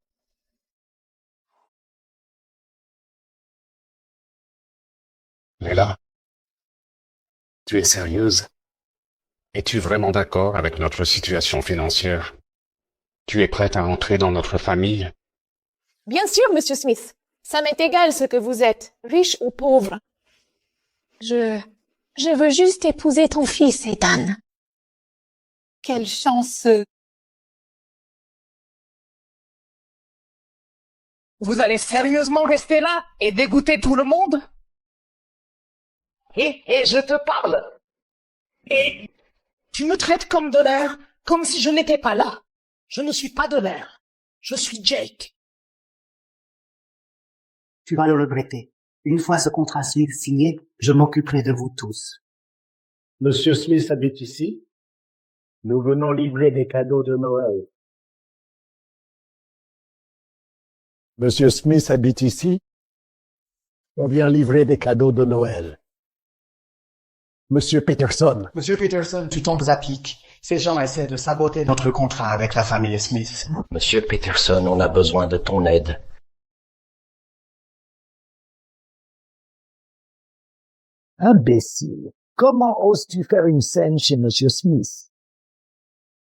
Leila, tu es sérieuse? Es-tu vraiment d'accord avec notre situation financière? Tu es prête à entrer dans notre famille? Bien sûr, Monsieur Smith. Ça m'est égal ce que vous êtes, riche ou pauvre. Je veux juste épouser ton fils, Ethan. Quelle chanceux. Vous allez sérieusement rester là et dégoûter tout le monde? Et je te parle. Et tu me traites comme de l'air, comme si je n'étais pas là. Je ne suis pas de l'air. Je suis Jake. Tu vas le regretter. Une fois ce contrat signé, je m'occuperai de vous tous. Monsieur Smith habite ici. Nous venons livrer des cadeaux de Noël. Monsieur Smith habite ici. On vient livrer des cadeaux de Noël. Monsieur Peterson. Monsieur Peterson, tu tombes à pic. Ces gens essaient de saboter notre contrat avec la famille Smith. Monsieur Peterson, on a besoin de ton aide. Imbécile. Comment oses-tu faire une scène chez Monsieur Smith?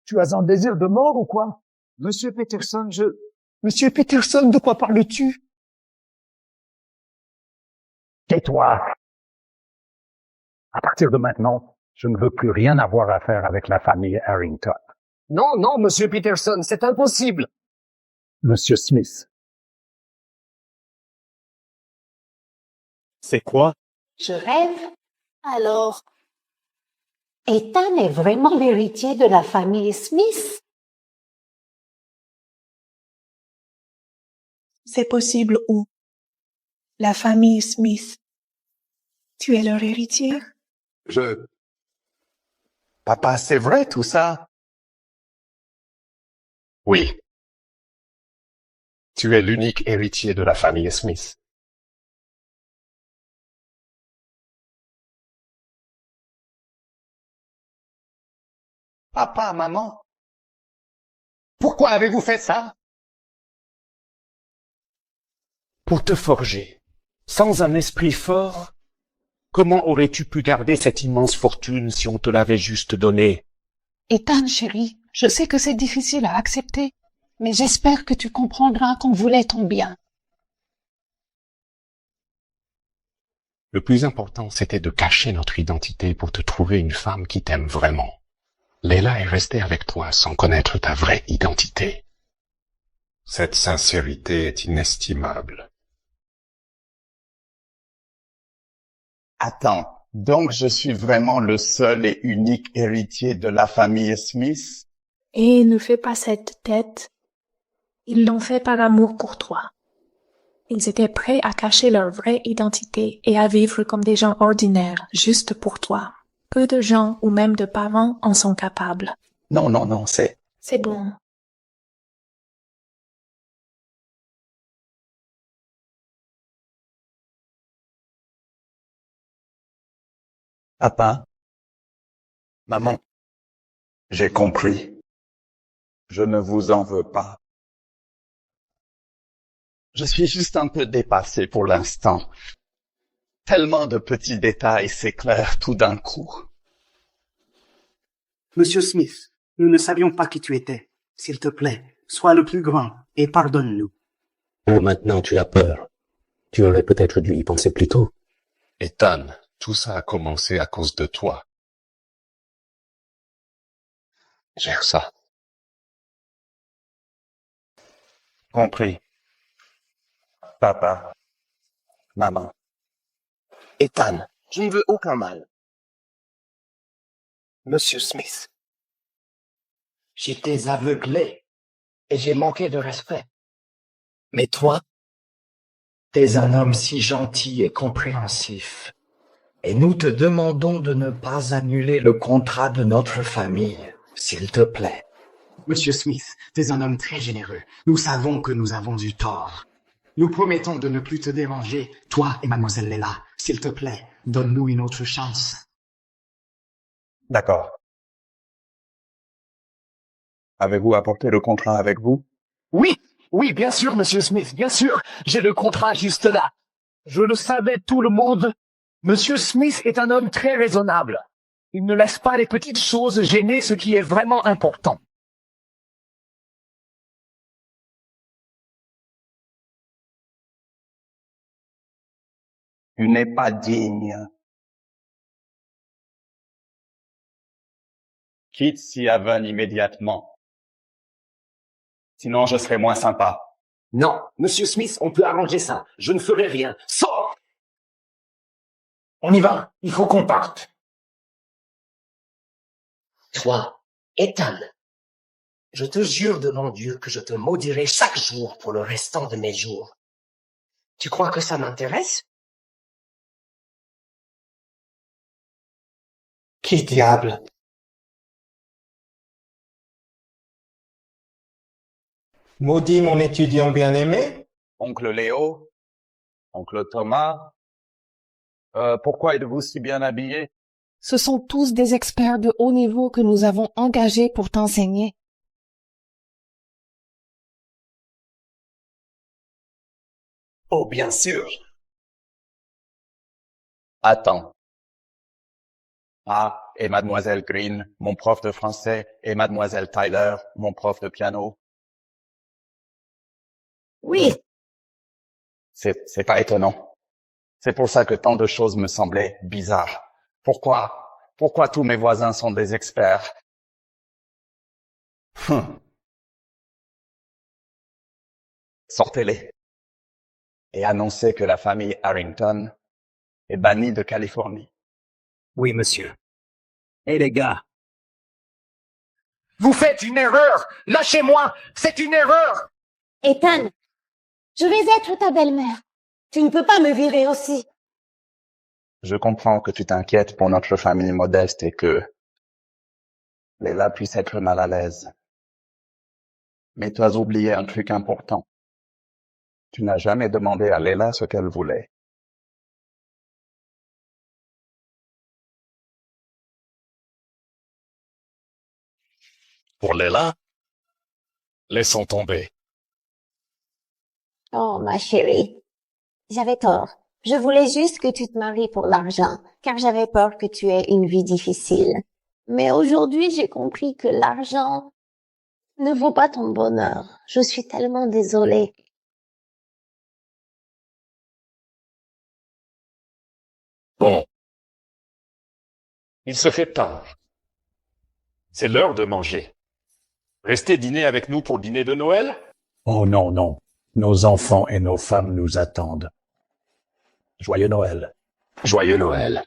Tu as un désir de mort ou quoi? Monsieur Peterson, Monsieur Peterson, de quoi parles-tu? Tais-toi. À partir de maintenant, je ne veux plus rien avoir à faire avec la famille Harrington. Non, non, Monsieur Peterson, c'est impossible. Monsieur Smith. C'est quoi? Je rêve. Alors, Ethan est vraiment l'héritier de la famille Smith? C'est possible où? La famille Smith. Tu es leur héritier? Papa, c'est vrai tout ça? Oui. Tu es l'unique héritier de la famille Smith. Papa, maman, pourquoi avez-vous fait ça? Pour te forger. Sans un esprit fort, comment aurais-tu pu garder cette immense fortune si on te l'avait juste donnée? Ethan, chérie, je sais que c'est difficile à accepter, mais j'espère que tu comprendras qu'on voulait ton bien. Le plus important, c'était de cacher notre identité pour te trouver une femme qui t'aime vraiment. Leila est restée avec toi sans connaître ta vraie identité. Cette sincérité est inestimable. Attends, donc je suis vraiment le seul et unique héritier de la famille Smith? Et ne fais pas cette tête. Ils l'ont fait par amour pour toi. Ils étaient prêts à cacher leur vraie identité et à vivre comme des gens ordinaires, juste pour toi. Peu de gens ou même de parents en sont capables. Non, non, non, c'est... C'est bon. Papa, maman, j'ai compris. Je ne vous en veux pas. Je suis juste un peu dépassé pour l'instant. Tellement de petits détails s'éclairent tout d'un coup. Monsieur Smith, nous ne savions pas qui tu étais. S'il te plaît, sois le plus grand et pardonne-nous. Oh, maintenant tu as peur. Tu aurais peut-être dû y penser plus tôt. Ethan, tout ça a commencé à cause de toi. Gère ça. Compris. Papa, maman. Ethan, je ne veux aucun mal. Monsieur Smith, j'étais aveuglé et j'ai manqué de respect. Mais toi, t'es un homme si gentil et compréhensif. Et nous te demandons de ne pas annuler le contrat de notre famille, s'il te plaît. Monsieur Smith, t'es un homme très généreux. Nous savons que nous avons eu tort. Nous promettons de ne plus te déranger, toi et mademoiselle Leila. S'il te plaît, donne-nous une autre chance. D'accord. Avez-vous apporté le contrat avec vous? Oui, oui, bien sûr, Monsieur Smith, bien sûr. J'ai le contrat juste là. Je le savais, tout le monde. Monsieur Smith est un homme très raisonnable. Il ne laisse pas les petites choses gêner ce qui est vraiment important. Tu n'es pas digne. Quitte Siaven immédiatement. Sinon, je serai moins sympa. Non, Monsieur Smith, on peut arranger ça. Je ne ferai rien. Sors! On y va. Il faut qu'on parte. Toi, Ethan, je te jure devant Dieu que je te maudirai chaque jour pour le restant de mes jours. Tu crois que ça m'intéresse? Qui diable? Maudit mon étudiant bien-aimé? Oncle Léo? Oncle Thomas? Pourquoi êtes-vous si bien habillé? Ce sont tous des experts de haut niveau que nous avons engagés pour t'enseigner. Oh, bien sûr. Attends. Ah, et Mademoiselle Green, mon prof de français, et Mademoiselle Tyler, mon prof de piano. Oui, C'est pas étonnant. C'est pour ça que tant de choses me semblaient bizarres. Pourquoi tous mes voisins sont des experts? Sortez-les. Et annoncez que la famille Harrington est bannie de Californie. Oui, monsieur. Et les gars, Vous faites une erreur! Lâchez-moi! C'est une erreur! Ethan, je vais être ta belle-mère. Tu ne peux pas me virer aussi. Je comprends que tu t'inquiètes pour notre famille modeste et que Léla puisse être mal à l'aise. Mais tu as oublié un truc important. Tu n'as jamais demandé à Léla ce qu'elle voulait. Pour Léla, laissons tomber. Oh, ma chérie. J'avais tort. Je voulais juste que tu te maries pour l'argent, car j'avais peur que tu aies une vie difficile. Mais aujourd'hui, j'ai compris que l'argent ne vaut pas ton bonheur. Je suis tellement désolée. Bon. Il se fait tard. C'est l'heure de manger. Restez dîner avec nous pour le dîner de Noël? Oh non, non. Nos enfants et nos femmes nous attendent. Joyeux Noël. Joyeux Noël.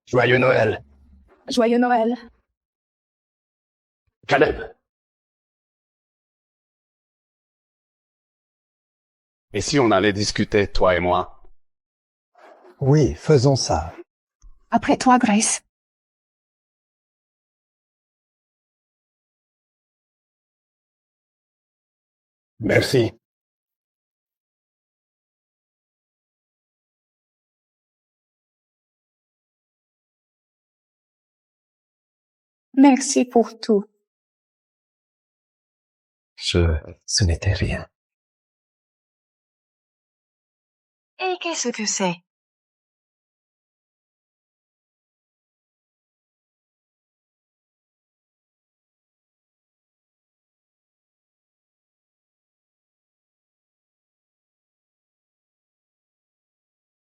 Joyeux Noël. Joyeux Noël. Caleb. Et si on allait discuter, toi et moi? Oui, faisons ça. Après toi, Grace. Merci. Merci pour tout. Ce n'était rien. Et qu'est-ce que c'est?